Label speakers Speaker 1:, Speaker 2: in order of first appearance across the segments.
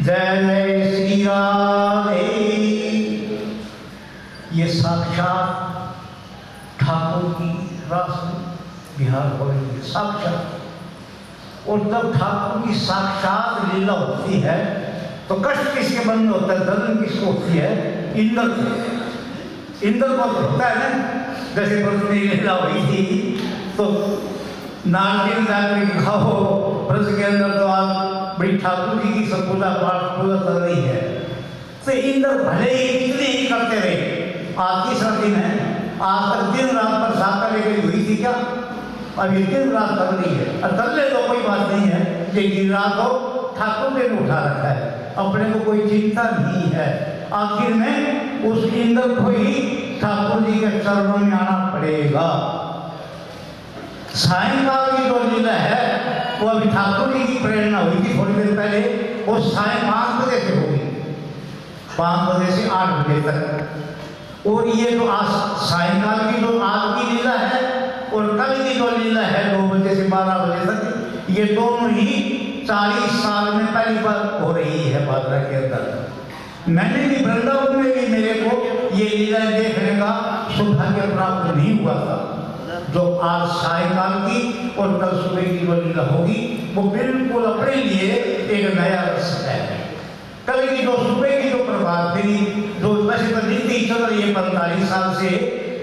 Speaker 1: जय जय श्री राधे। ये साक्षात ठाकुर की रास बिहार हो रही है साक्षात। और जब ठाकुर की साक्षात लीला होती है तो कष्ट किसके मन में होता है, दर्द किसको होती है? इंद्र को। इंद्र को होता है ना, जैसे पृथ्वी लीला हुई थी तो नारद जाकर खाओ ब्रज के अंदर तो आज बड़ी ठाकुर जी की सब पूजा पाठ पूजा चल रही है। तो इंद्र भले ही कितने ही करते रहे, आज तीसरा दिन है, आज तक दिन रात पर साका लेकर हुई थी क्या? अब ये दिन रात कर रही है। और कर ले तो कोई बात नहीं है, लेकिन दिन रात हो ठाकुर ने उठा रखा है, अपने को कोई चिंता नहीं है। आखिर में उस इंद्र को ही ठाकुर जी के चरणों में आना पड़ेगा। सायंकाल की जो लीला है वो अभी ठाकुर जी की प्रेरणा हुई थी थोड़ी देर पहले, वो साय 5 बजे से होगी, 5 बजे से 8 बजे तक। और ये जो आज सायंकाल की जो आज की लीला है और कल की जो लीला है 2 बजे से 12 बजे तक, ये दोनों ही 40 साल में पहली बार हो रही है भाद्रा के अंदर। मैंने भी वृंदावन में भी मेरे को ये लीला देखने का सौभाग्य प्राप्त नहीं हुआ था। जो आज सायकाल की और कल सुबह की जो लीला होगी वो बिल्कुल अपने लिए एक नया रस है। कल की जो सुबह की जो प्रभात फेरी जो वैसे तो नीति चल रही है 45 साल से,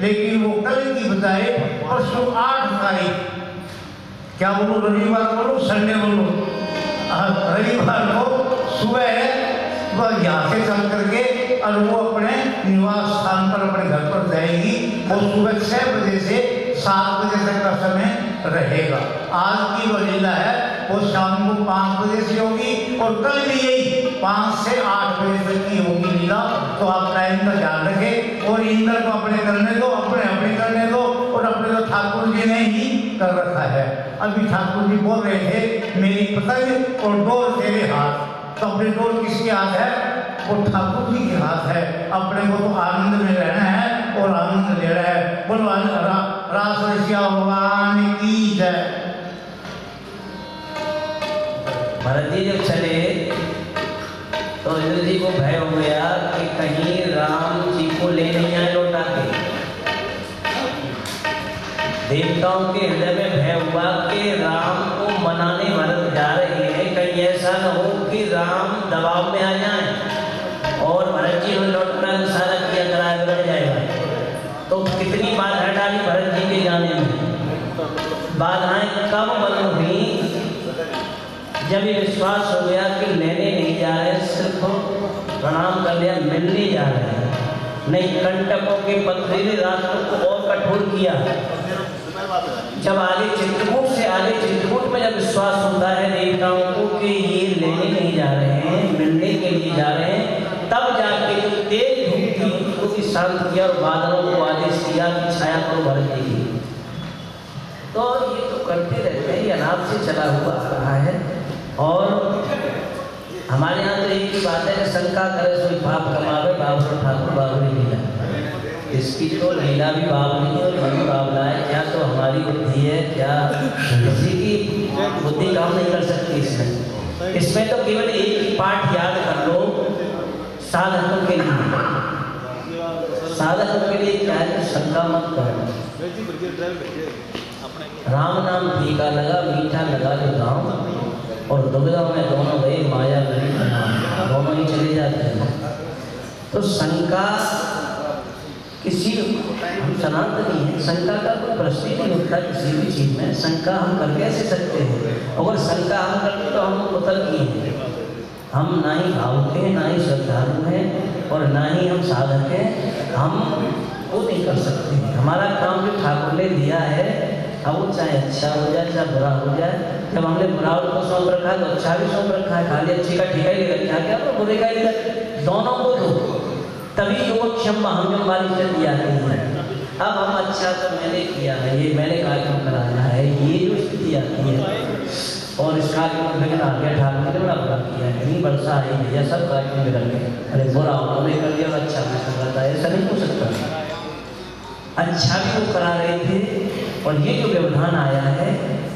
Speaker 1: लेकिन वो कल की बजाय परसों 8 तारीख, क्या बोलूं, रविवार बोलूं, संडे बोलूं, रविवार को सुबह वह यहाँ से चल करके और वो अपने निवास स्थान पर अपने घर पर जाएगी। वो सुबह 6 बजे से 7 बजे तक का समय रहेगा। आज की जो लीला है वो शाम को 5 बजे से होगी और कल भी यही 5 से 8 बजे तक की होगी लीला। तो आप टाइम का ध्यान रखें और इंद्र को अपने करने दो, अपने अपने करने दो, और अपने तो ठाकुर जी ने ही कर रखा है। अभी ठाकुर जी बोल रहे थे मेरी पतंग और डोर तेरे हाथ, तो अपने डोर किसके हाथ है? वो ठाकुर जी के हाथ है। अपने को तो आनंद में रहना है और आनंद ले रहा है। बोलो रास रसिया भगवान की जय।
Speaker 2: भरत जी जब चले तो इंद्र जी को भय हो गया कि कहीं राम जी को ले नहीं आए लौटा के। देवताओं के हृदय में भय हुआ कि राम को मनाने भरत जा रहे हैं, कहीं ऐसा न हो कि राम दबाव में आ जाए और भरत जी ने लौटना सारा किया कराया बिगड़ जाएगा। तो कितनी बाधाएं डाली भरत जी के जाने में। बाधाएं कब बंद हुई? जब ये विश्वास हो गया कि लेने नहीं जा रहे, सिर्फ प्रणाम कर लिया, मिलने जा रहे हैं। नहीं, कंटकों के पथरीले रास्तों को और कठोर किया। जब आगे चित्रकूट से आगे चित्रकूट में जब विश्वास होता है देवताओं को कि ये लेने नहीं जा रहे हैं, मिलने के लिए जा रहे हैं, तब जाके जो तेज धूप थी उसको भी शांत किया और बादलों को आदेश किया कि छाया करो भरत जी की। तो ये तो करते रहते हैं, ये अनाप से चला हुआ आ रहा है। और हमारे यहाँ तो एक ही बात है कि शंका करे सोई पाप कमावे, बाबू ठाकुर बाबरी लीला। इसकी तो लीला भी बाबरी और बड़ी बाबला है। क्या तो हमारी बुद्धि है, क्या किसी की बुद्धि काम नहीं कर सकती इसमें। इसमें तो केवल एक ही पाठ याद कर लो साधकों के लिए। साधकों के लिए क्या है? शंका मत करो। राम नाम फीका लगा, मीठा लगा जो गाँव, और दुविधा में दोनों गए माया गरी दोनों ही चले जाते हैं। तो शंका किसी, हम सनातनी हैं, शंका का कोई प्रश्न ही नहीं उठता किसी भी चीज़ में। शंका हम कर कैसे सकते हैं? अगर शंका हम करते तो हम उतर की हैं। हम ना ही भावुक हैं, ना ही श्रद्धालु हैं और ना ही हम साधक हैं। हम वो नहीं कर सकते। हमारा काम जो ठाकुर ने दिया है, अब वो चाहे अच्छा हो जाए चाहे बुरा हो जाए। जब हमने बुरा उनको सौंप रखा है तो अच्छा भी सौंप रखा है। खाली अच्छे का ठेका ही ले रखा है, क्या तो बुरे का ही दोनों को दो, तभी योगक्षम हम वाली स्थिति आती है। अब हम अच्छा तो मैंने किया है, ये मैंने कार्यक्रम कराया है, ये जो स्थिति आती है और इस कार्यक्रम में आ गया ठाकुर ने बड़ा बुरा किया है, नहीं वर्षा आई भैया सब कार्यक्रम बिगड़ गए। अरे बुरा उन्होंने कर दिया और अच्छा भी कर रहा है, ऐसा नहीं हो सकता। अच्छा भी वो करा रहे थे और ये जो व्यवधान आया है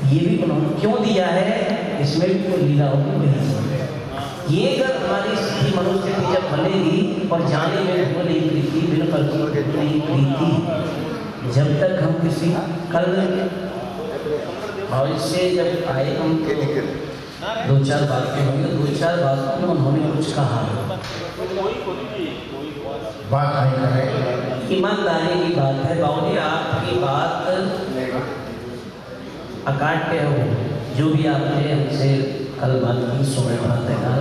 Speaker 2: ये भी उन्होंने क्यों दिया है, इसमें भी कोई लीला होगी नहीं। ये अगर हमारी स्थिति मनुष्य की जब बनेगी और जाने में वो नहीं प्रीति बिन करती नहीं प्रीति, जब तक हम किसी कल भविष्य जब आए हम तो 2-4 बातें होंगी, 2-4 बातों में उन्होंने कुछ कहा,
Speaker 1: बात नहीं करें,
Speaker 2: ईमानदारी की बात है। बाबूजी आपकी बात अकाट्य हो, जो भी आपने हमसे कल बात की सोने बातें कल,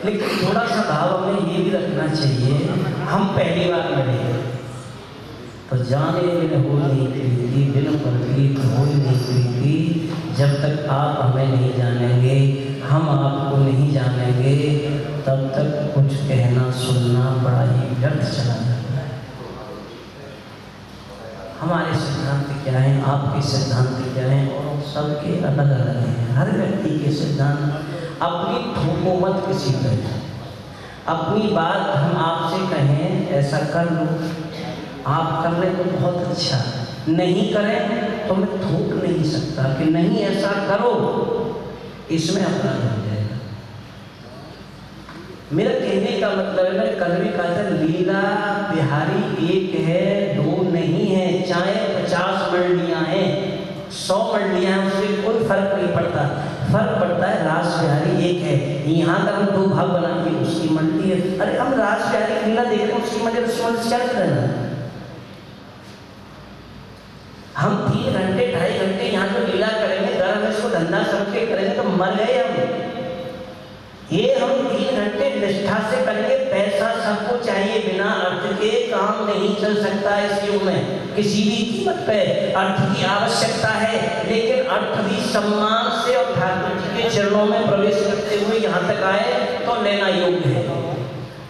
Speaker 2: लेकिन थोड़ा सा भाव हमें ये भी रखना चाहिए, हम पहली बार मिले तो जाने में हो नहीं प्रीति बिन प्रतीत हो नहीं प्रीति, जब तक आप हमें नहीं जानेंगे हम आपको नहीं जानेंगे, तब तक कुछ कहना सुनना बड़ा ही व्यर्थ चला जाता है। हमारे सिद्धांत क्या हैं, आपके सिद्धांत क्या हैं, और सबके अलग अलग हैं। हर व्यक्ति के सिद्धांत अपनी थोपो मत किसी पर, अपनी बात हम आपसे कहें ऐसा कर लो, आप कर लें तो बहुत अच्छा, नहीं करें तो मैं थोप नहीं सकता कि नहीं ऐसा करो, इसमें अपराध हो जाएगा। मेरा कहने का मतलब है, मैंने कल भी कहा था, लीला बिहारी एक है दो नहीं है, चाहे 50 मंडियां हैं 100 मंडियां हैं, उससे कोई फर्क नहीं पड़ता। फर्क पड़ता है रास बिहारी एक है। यहाँ का हम 2 भाग बना के उसकी मंडी है, अरे हम रास बिहारी की लीला देख रहे हैं, उसकी मंडी क्या करना, हम 3 घंटे 2.5 घंटे यहाँ जो लीला करेंगे, अगर हम इसको धंधा समझ के करेंगे तो मर गए हम। ये हम 3 घंटे निष्ठा से करेंगे, पैसा सबको चाहिए, बिना अर्थ के काम नहीं चल सकता इस युग में, किसी भी कीमत पे अर्थ की आवश्यकता है, लेकिन अर्थ भी सम्मान से और ठाकुर जी के चरणों में प्रवेश करते हुए यहाँ तक आए तो लेना योग्य है।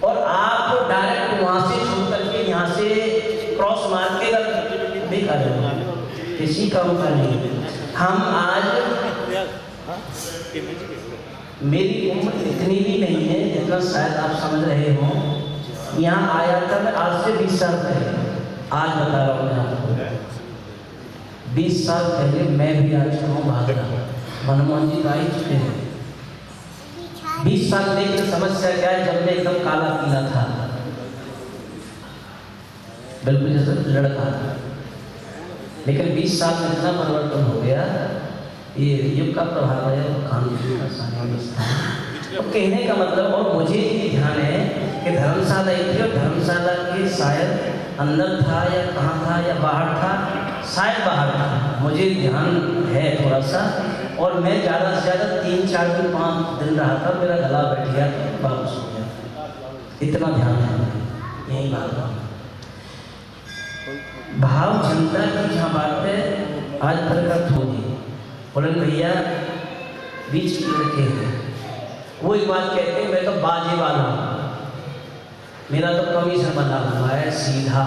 Speaker 2: और आप डायरेक्ट वहाँ से छोड़ करके यहाँ से क्रॉस मार के बेकार है, किसी काम का नहीं। हम आज, मेरी उम्र इतनी भी नहीं है जितना शायद आप समझ रहे हो, यहाँ आया था मैं आज से 20 साल पहले, आज बता रहा हूँ मैं आपको, 20 साल पहले मैं भी आ चुका हूँ भागना, मनमोहन जी आ ही चुके हैं। 20 साल लेकिन समस्या क्या है, जब मैं एकदम काला पीला था, बिल्कुल जैसे लड़का, लेकिन 20 साल में इतना परिवर्तन हो गया, ये युग का प्रभाव है और कानून का सानिध्य। तो कहने का मतलब, और मुझे ये ध्यान है कि धर्मशाला एक थी और धर्मशाला के शायद अंदर था या कहाँ था या बाहर था, शायद बाहर था, मुझे ध्यान है थोड़ा सा, और मैं ज़्यादा से ज़्यादा 3-4 दिन 5 दिन रहा था, मेरा गला बैठ गया, वापस हो गया, इतना ध्यान है, यही बात है। भाव जनता की जहाँ बात है आज प्रकट होगी, बोले भैया बीच के लड़के हैं, वो एक बात कहते हैं, मैं तो बाजे वाला हूँ, मेरा तो कमीशन बना हुआ है सीधा,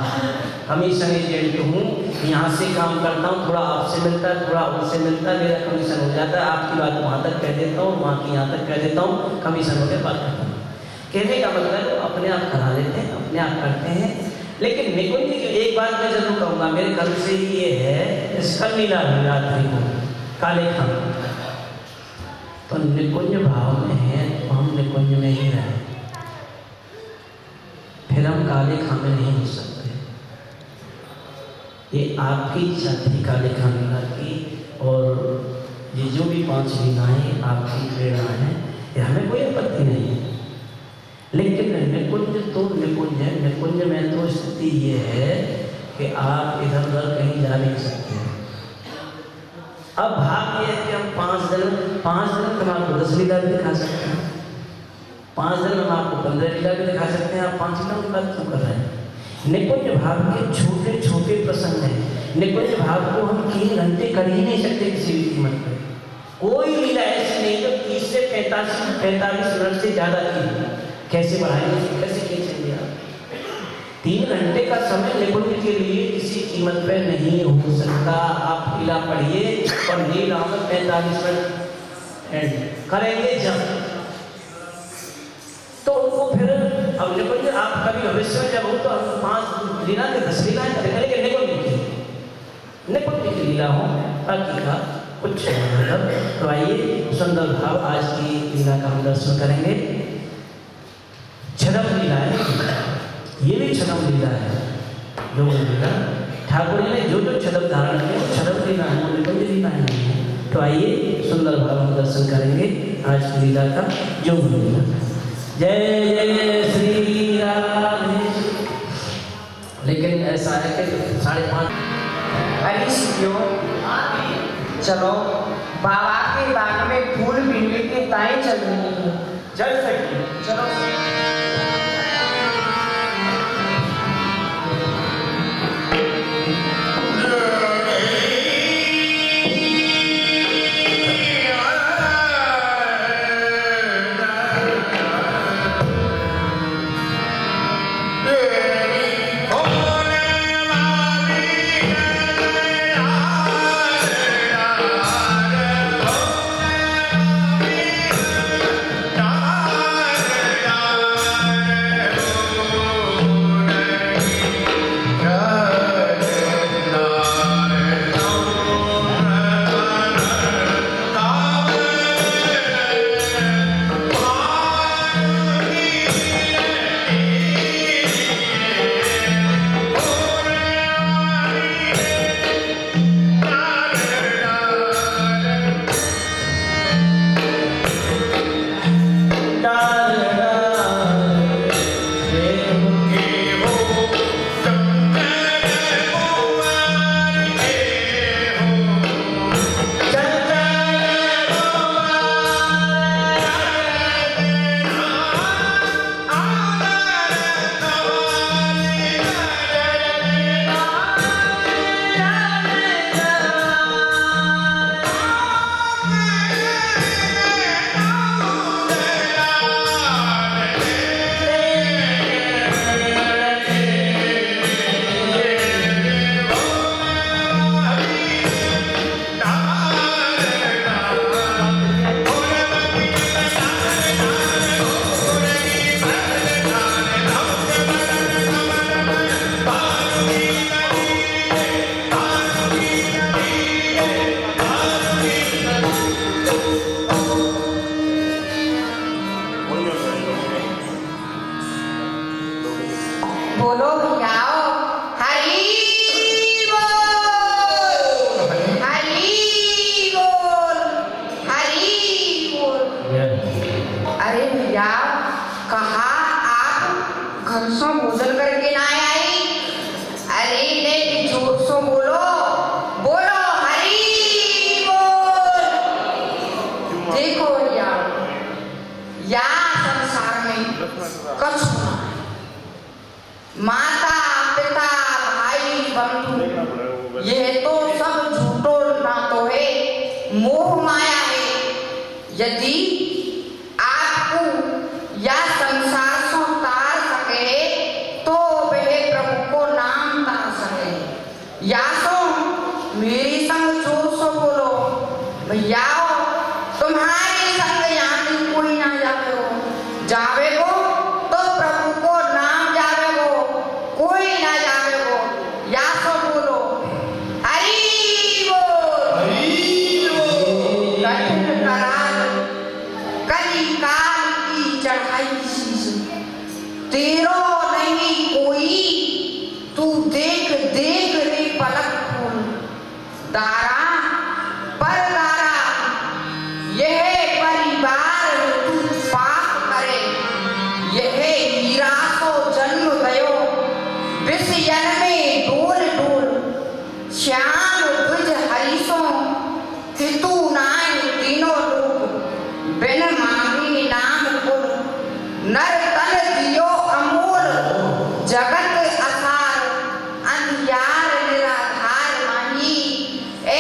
Speaker 2: कमीशन एजेंट हूँ, यहाँ से काम करता हूँ, थोड़ा आपसे मिलता है थोड़ा उनसे मिलता है, मेरा कमीशन हो जाता है, आपकी बात वहाँ तक कह देता हूँ, वहाँ की यहाँ तक कह देता हूँ, कमीशन हो गया, बात करता हूँ। कहने का मतलब अपने आप करा लेते हैं, अपने आप करते हैं। लेकिन निकुंज की एक बात मैं जरूर कहूँगा, मेरे घर से ये है, इसका लीला रात्रि को काले खान, तो निकुंज भाव में है तो हम निकुंज में ही रहें, फिर हम काले खान में नहीं हो सकते। ये आपकी इच्छा थी काले खान लीला की, और ये जो भी 5 लीलाएं आपकी प्रेरणा है, ये हमें कोई आपत्ति नहीं है, लेकिन निकुंज तो निकुंज है, निकुंज में तो स्थिति ये है कि आप इधर उधर कहीं जा नहीं सकते। अब भाग ये है कि हम 5 दिन हम आपको 10 लीला भी दिखा सकते हैं, 5 दिन हम आपको 15 लीला भी दिखा सकते हैं, आप 5 लीला की बात क्यों कर रहे हैं? निकुंज भाव के छोटे छोटे प्रसंग हैं, निकुंज भाव को हम 3 घंटे कर ही नहीं सकते किसी भी कीमत पर। कोई लीला ऐसी नहीं जो 30 से 45 मिनट से ज़्यादा की, कैसे बढ़ाएंगे, कैसे खींचेंगे आप? 3 घंटे का समय निकुंज के लिए किसी कीमत पे नहीं हो सकता। आप लीला पढ़िए और लीला में 45 मिनट एंड करेंगे जब, तो उनको फिर अब निकुंज आप कभी भविष्य में जब हो तो हम 5 लीला के 10 लीलाएं करेंगे, लेकिन निकुंज की लीला हो बाकी का कुछ मतलब। तो आइए सुंदर भाव आज की लीला का हम दर्शन करेंगे। छदम लीला है, ये भी छदम लीला है। जो लीला ठाकुर जी ने जो जो छदम धारण किया वो छदम लीला है, वो निकुंज लीला नहीं है। तो आइए सुंदर भाव हम दर्शन करेंगे आज की लीला का जो लीला। जय जय श्री राम। लेकिन ऐसा है कि 5:30
Speaker 3: अरे शिवियों, चलो बाबा के बाग में फूल बिंदी के ताएं चल रही हैं।
Speaker 2: चल सकी
Speaker 3: चलो बोलो भैयाओ, हरि बोल, हरि बोल, हरि बोल। अरे भैया, कहा आप घर से भोजन करके ना आई? अरे नहीं, जोर से बोलो, बोलो हरि बोल। देखो भैया, या संसार में कछु माता पिता भाई बंधु यह तो सब झूठो नातो है, मोह माया है। यदि आपको यह संसार से तार सके तो वह प्रभु को नाम तार सके। या तो मेरी संग जोर से बोलो भैया, तुम्हारे संग यहाँ कोई ना जावे हो, जावे हो तो प्रभु को नाम जावे हो, कोई ना जावे हो। या तो बोलो हरि बोल, हरि बोल। कठिन कराल कली काल की चढ़ाई शीश, तेरो नहीं कोई, तू देख देख रे पलक फूल। दारा पर दारा यह परिवार तू पाप करे, यह हीरा को जन्म गयो विषयन में डोल डोल। श्याम द्विज हरिसो तितु नाय तीनों लोग, बिन मांगे नाम कुल। नर तन दियो अमोल, जगत असार अंधियार निराधार माही। ए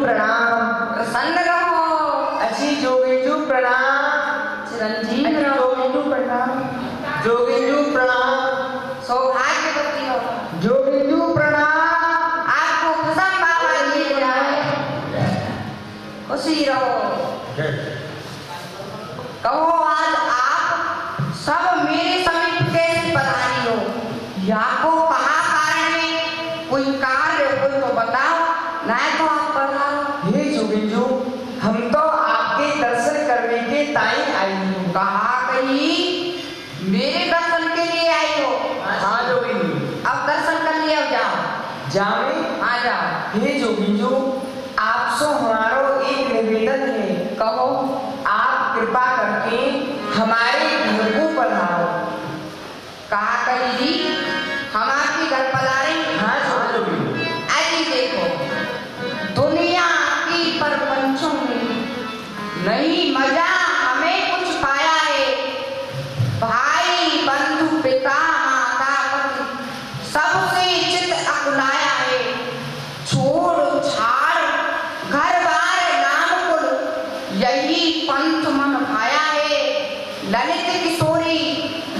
Speaker 3: प्रणाम।
Speaker 4: प्रसन्न रहो।
Speaker 3: अच्छी जोगिंदू प्रणाम।
Speaker 4: चिरंजीव
Speaker 3: अच्छी
Speaker 4: रहो।
Speaker 3: जोगिंदू प्रणाम। जोगिंदू प्रणाम।
Speaker 4: सौभाग्यवती रहो।
Speaker 3: जोगिंदू प्रणाम।
Speaker 4: आपको कसम बाबा जी ले आए। खुशी रहो। कहो आज आप सब मेरे समीप कैसे पधारी हो? या को कहा कारण है? कोई कार्य हो तो बताओ, नहीं तो आप पधारो।
Speaker 3: हे जोगिंदू, हम तो आपके दर्शन करने के ताई आई हूँ।
Speaker 4: कहा गई मेरे दर्शन के लिए आई हो?
Speaker 3: हाँ जोगिंदू।
Speaker 4: अब दर्शन कर लिया, जाओ।
Speaker 3: जामे
Speaker 4: आ जाओ।
Speaker 3: हे जोगिंदू, आपसे हमारो एक निवेदन है।
Speaker 4: कहो।
Speaker 3: आप कृपा करके हमारे घर को पधारो।
Speaker 4: कहा करी जी हम आपके घर पधारे।
Speaker 3: हाँ जोगिंदू।
Speaker 4: ऐसी देखो दुनिया की प्रपंचों में नहीं मजा हमें कुछ पाया है। भाई बंधु पिता माता पति सबसे चित अकुलाया है। छोड़ छाड़ घर बार नाम कुल यही पंथ मन भाया है। ललित किशोरी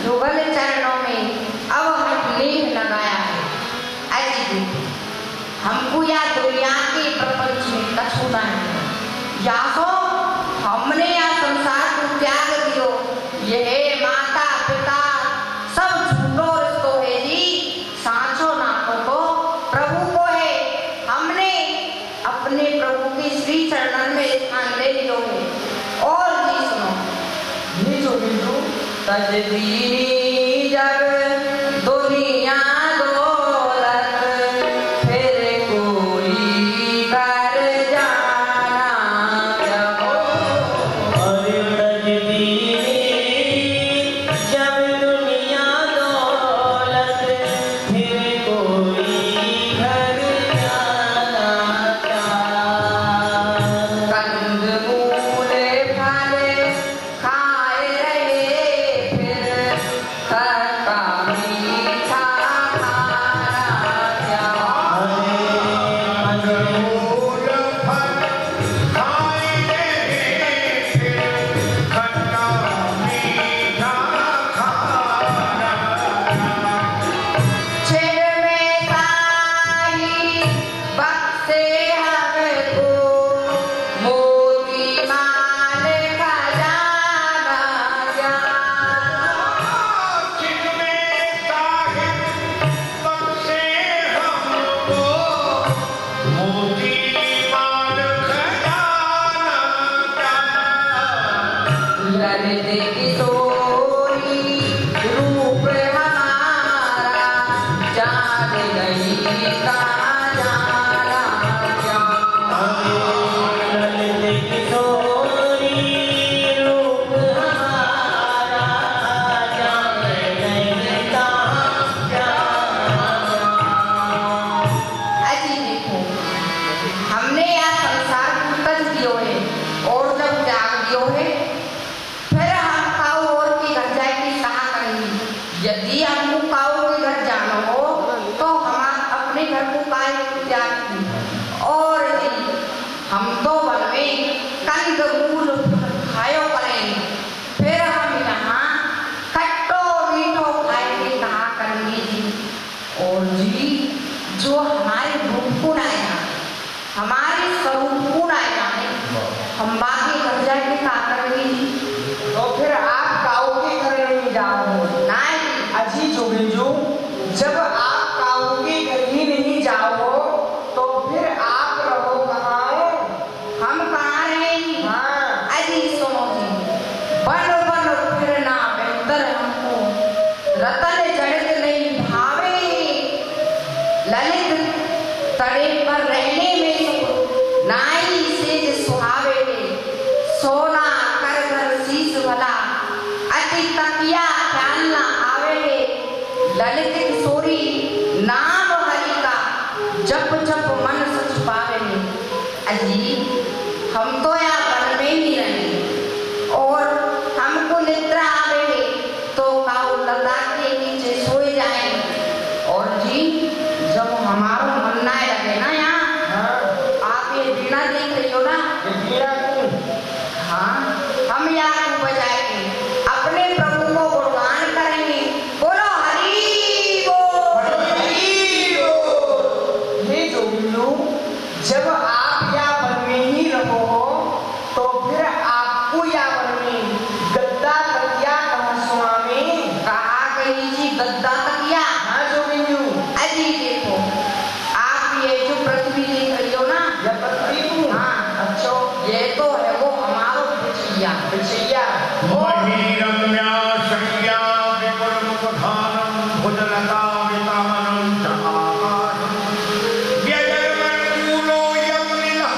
Speaker 4: युगल चरणों में अब हटलेख लगाया है। ऐसी देखो हमको या दुनिया के प्रपंच में कछु नहीं, या तो हमने या संसार को त्याग दियो। यह माता पिता सब झूठो रिश्तो है जी, सांचो नातो को प्रभु को है। हमने अपने प्रभु के श्री चरणन में स्थान ले लियो है। और जी सुनो,
Speaker 3: हे जोगिंदू,
Speaker 4: तजदीनी जग दुनिया दौलत फिर कोई कर जाना जबो।
Speaker 2: अरे तजदीनी जब दुनिया दौलत फिर कोई घर जाना क्या।
Speaker 4: कंद मूल फल खाए रहे फिर खट्टा मीठा खाना क्या।
Speaker 1: फूल फल खाए फिर खट्टा मीठा खाना।
Speaker 4: छिड़ में साई बक्से हमको मोती माल खजाना क्या।
Speaker 1: जिनमें साहिब बख्शे हमको मोती माल खजाना क्या।
Speaker 4: ललित किशोरी रूप हमारा जान नहीं का जाना क्या।
Speaker 2: ललित किशोरी रूप हमारा जाने नहीं कहाँ क्या।
Speaker 4: ऐसी देखो हमने यह संसार को तज दियो है और जब त्याग दियो है फिर हम काऊ और के घर जाए की कहा करेंगे। यदि हमको काऊ के घर जाना हो तो हम अपने घर को काय त्याग दी। और जी हम तो वन में कंद मूल खायो करेंगे, फिर हम यहाँ खट्टो मीठो खाएंगे कहा करेंगे जी। और जी जो हमारे रूप को ना जाने, हमारे स्वरूप को ना जाने, हम बाकी घर जाके कहा करेंगे जी।
Speaker 3: तो फिर आप काऊ के घर नहीं जाओ।
Speaker 4: नहीं
Speaker 3: अजी जोगिंदू, जब आप काऊ के घर ही नहीं जाओ तो फिर आप रहो कहाँ?
Speaker 4: हम कहाँ रहेंगे।
Speaker 3: हाँ।
Speaker 4: अजी सुनो जी, बन बन फिरना बेहतर हमको, रतन जड़ित नहीं भावे। ललित तड़े पर रहने में सुख नाई सेज सुहावे। सोना कर कर शीश भला अति तकिया ख्याल न आवे। ललित किशोरी नाम हरि का जप जप मन सच पावे। अजी हम तो यहाँ वन में ही रहेंगे और हमको निद्रा आवे तो काऊ लता के नीचे सोए जाएंगे। और जी जब हमारा मन ना लगे ना यहाँ,
Speaker 3: हाँ।
Speaker 4: आप ये बिना बिछैया
Speaker 3: बिछैया
Speaker 1: महीरम्या शय्या विपुलमुपधानं भुजलतावितानं च आकाशं व्यजनमूलो यमुनिनः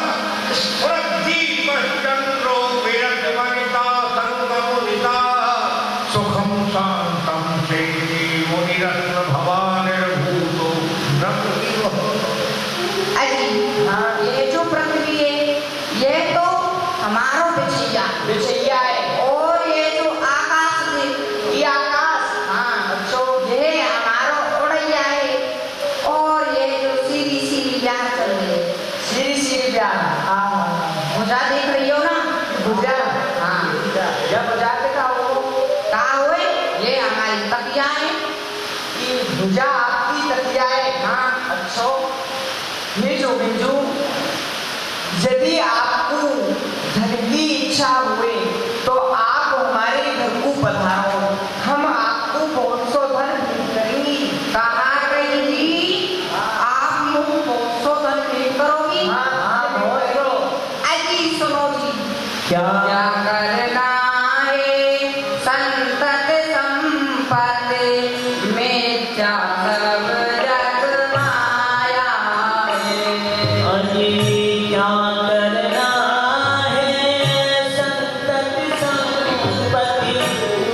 Speaker 1: स्फुरद्दीपश्चन्द्रो विरजवनिता सर्वमुदिता सुखं शान्तं चैति मुनिरत्नभवानिर्भूतो रघुवीरः।
Speaker 4: अजी हाँ ये जो पृथ्वी है ये तो हमारो बिछैया
Speaker 3: बिछैया है
Speaker 4: और ये जो आकाश है
Speaker 3: ये आकाश
Speaker 4: हाँ
Speaker 3: अच्छो
Speaker 4: ये हमारो उड़ैया है और ये जो सीधी सीधी यहाँ चल रही है
Speaker 3: सीधी सीधी प्यार
Speaker 4: मुझा देख रही हो ना
Speaker 3: बुझा
Speaker 4: हाँ
Speaker 3: जब बुझा के का हो
Speaker 4: कहा हुए ये हमारी तकिया है
Speaker 3: कि बुझा आपकी तकिया है
Speaker 4: हाँ
Speaker 3: अच्छो ये जो बिंजू यदि आपको धन की इच्छा हुए तो आप हमारे घर को पधारो हम आपको बहुत सौ धन भेंट करेंगे
Speaker 4: कहा गई जी आप मुझे बहुत सौ धन भेंट करोगी
Speaker 3: हाँ हाँ बहुत करो
Speaker 4: अजी सुनो जी
Speaker 2: क्या
Speaker 4: क्या करना है संतत संपत्ति मिथ्या सब जग माया है
Speaker 2: अजी क्या करना है संतत संपत्ति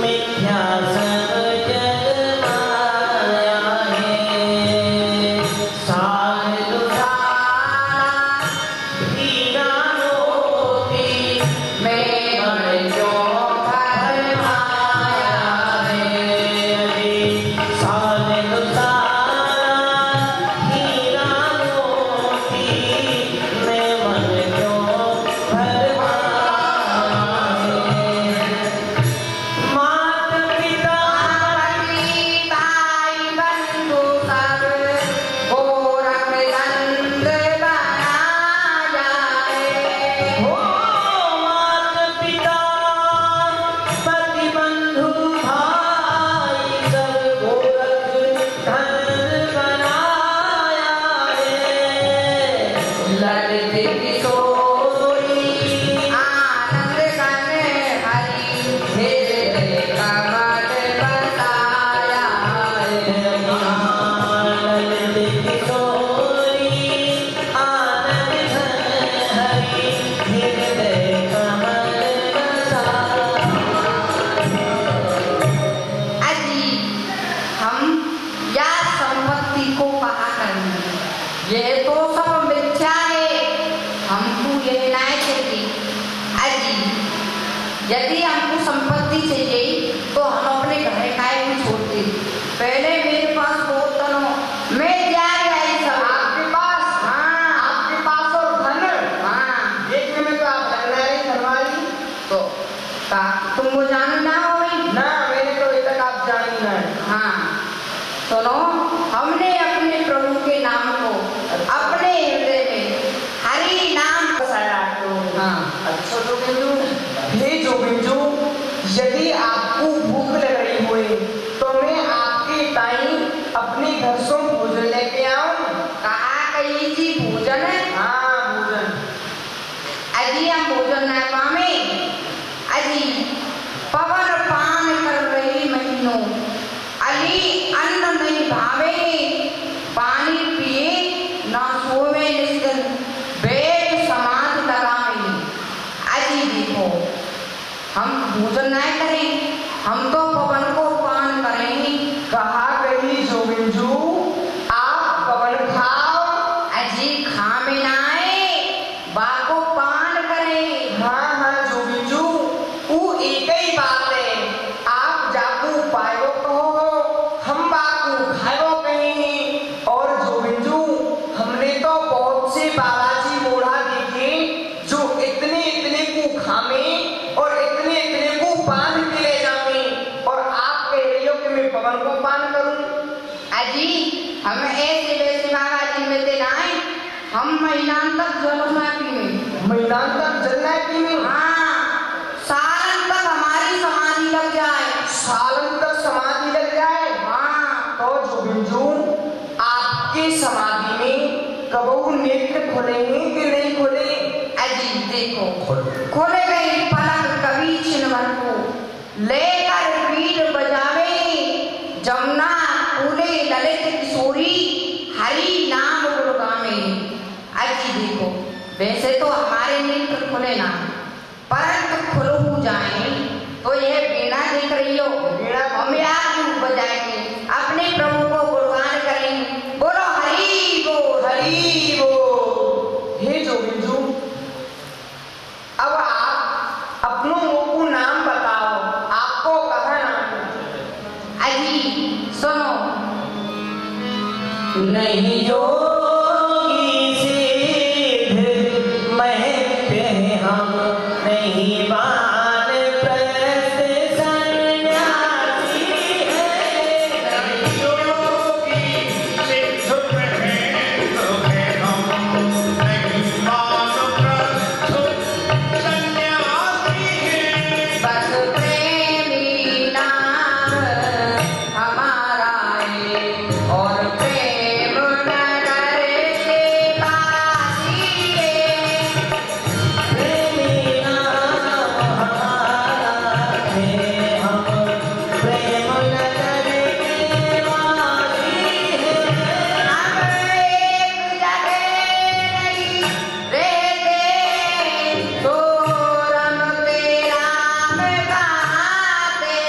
Speaker 2: मिथ्या सब जग माया है साल
Speaker 4: सारा
Speaker 2: हीरा मोती
Speaker 4: मैं जो भर माया है
Speaker 2: अजी साल हीरा मोती मैं मन जो मात पिता
Speaker 4: भाई बंधु सब गोरख दंड बनाया है
Speaker 2: हो मात पिता पति बंधु भाई सब गोरख धन बनाया है
Speaker 4: ललित किशोरी आनंद गण हरि हृदय कमल बसाया है
Speaker 2: ललित किशोरी आनंद घन हरि हृदय कमल
Speaker 4: अजी हम या संपत्ति को कहा करेंगे यह तो सब मिथ्या है हमको यह नहीं चाहिए अजी यदि हमको संपत्ति चाहिए तो हम अपने घर काय को छोड़ते पहले मेरे पास बहुत तनो मैं जा रही सब
Speaker 3: आपके पास
Speaker 4: हाँ
Speaker 3: आपके पास और धन
Speaker 4: हाँ
Speaker 3: देखने में तो आप धनवारी धनवारी
Speaker 4: तो का तुमको जान ना होगी
Speaker 3: ना मैंने तो अभी तक आप जानी ना
Speaker 4: हाँ सुनो हमने अपने प्रभु के नाम को अपने हृदय में हरि नाम
Speaker 3: बसाया आपको
Speaker 4: हाँ
Speaker 3: अच्छा तो बिंजू हे जो बिंजू यदि आपको भूख लग रही होए तो मैं आपके ताई अपने घर से भोजन लेके आऊं
Speaker 4: कहा कही जी भोजन है
Speaker 3: हाँ भोजन
Speaker 4: अजी हम भोजन न पावे अजी पवन पान कर रही महीनों अली अन्न नहीं भावे पानी पिए ना सोवे निस्तर बेट समाधि लगावे अजी देखो हम भोजन नहीं करें हम तो पवन को पान करेंगे
Speaker 3: कहा कही जो बिंजू आप पवन खाओ
Speaker 4: अजी खावे नाए बाको पान करें
Speaker 3: हाँ हाँ जो बिंजू वो एक ही बात है आप जाकू पायो कहो हम बाकू खायो कहीं और जो बिंजू हमने तो बहुत से बालाजी मोड़ा देखे जो इतने इतने को खामे और इतने इतने को बांध के ले जावे और आप कह रही हो कि मैं पवन को पान करूं
Speaker 4: अजी हम ऐसे वैसे बाबा जी में देना है हम महीना तक जलना पीवे
Speaker 3: महीना तक जलना है पीने
Speaker 4: हाँ सालन तक हमारी समाधि लग जाए
Speaker 3: सालन तक समाधि लग जाए
Speaker 4: हाँ
Speaker 3: तो जो बिंजू आपके समाधि में कबू नेत्र खुलेंगे कि नहीं खुले
Speaker 4: अजी देखो खोले गई पलंग कभी लेकर बीन बजावे जमुना कूले ललित किशोरी हरि नाम गुण गावे। अच्छी देखो, वैसे तो हमारे नेत्र खुले ना, परंतु खुल जाए तो यह वीणा देख रही हो, हम आप बजाएंगे, अपने प्रभु को गुणगान करेंगे। बोलो हरि बोल,
Speaker 3: हरि बोल। हे जोगिंदू, अब आप अपनों को नाम बताओ, आपको कहाँ नाम है?
Speaker 4: अजी सुनो,
Speaker 2: नहीं योगी सिद्ध महते हम, नहीं बाल प्रस्त सन्यासी है।
Speaker 1: नहीं योगी सिद्ध महते हम, नहीं बाल प्रस्त सन्यासी है।
Speaker 4: बस प्रेमी नाम हमारा है और प्रेम नगर के वासी है।
Speaker 2: प्रेमी नाम हमारा है, हम प्रेम नगर के वासी हैं।
Speaker 4: हम एक जगह नहीं रहते, सोरम तेरा में गाते।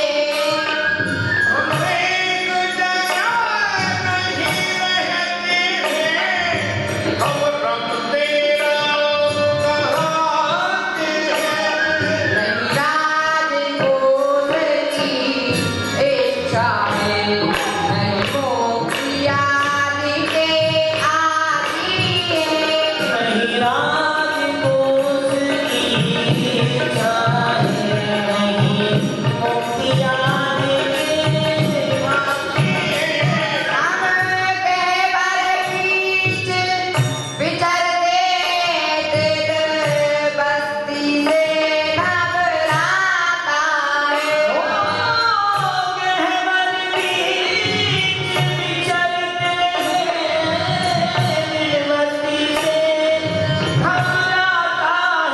Speaker 1: हम एक जगह नहीं रहते हैं, हम रंग तेरा बहाते हैं।
Speaker 4: नहीं राजकोट की इच्छा है, नहीं मोक्ष आदि के आदि है।
Speaker 2: नहीं राजकोष की इच्छा है, नहीं मुक्ति आदि के वासी हैं।
Speaker 4: हम केवल बीच विचरते, दिल बस्ती से घबराता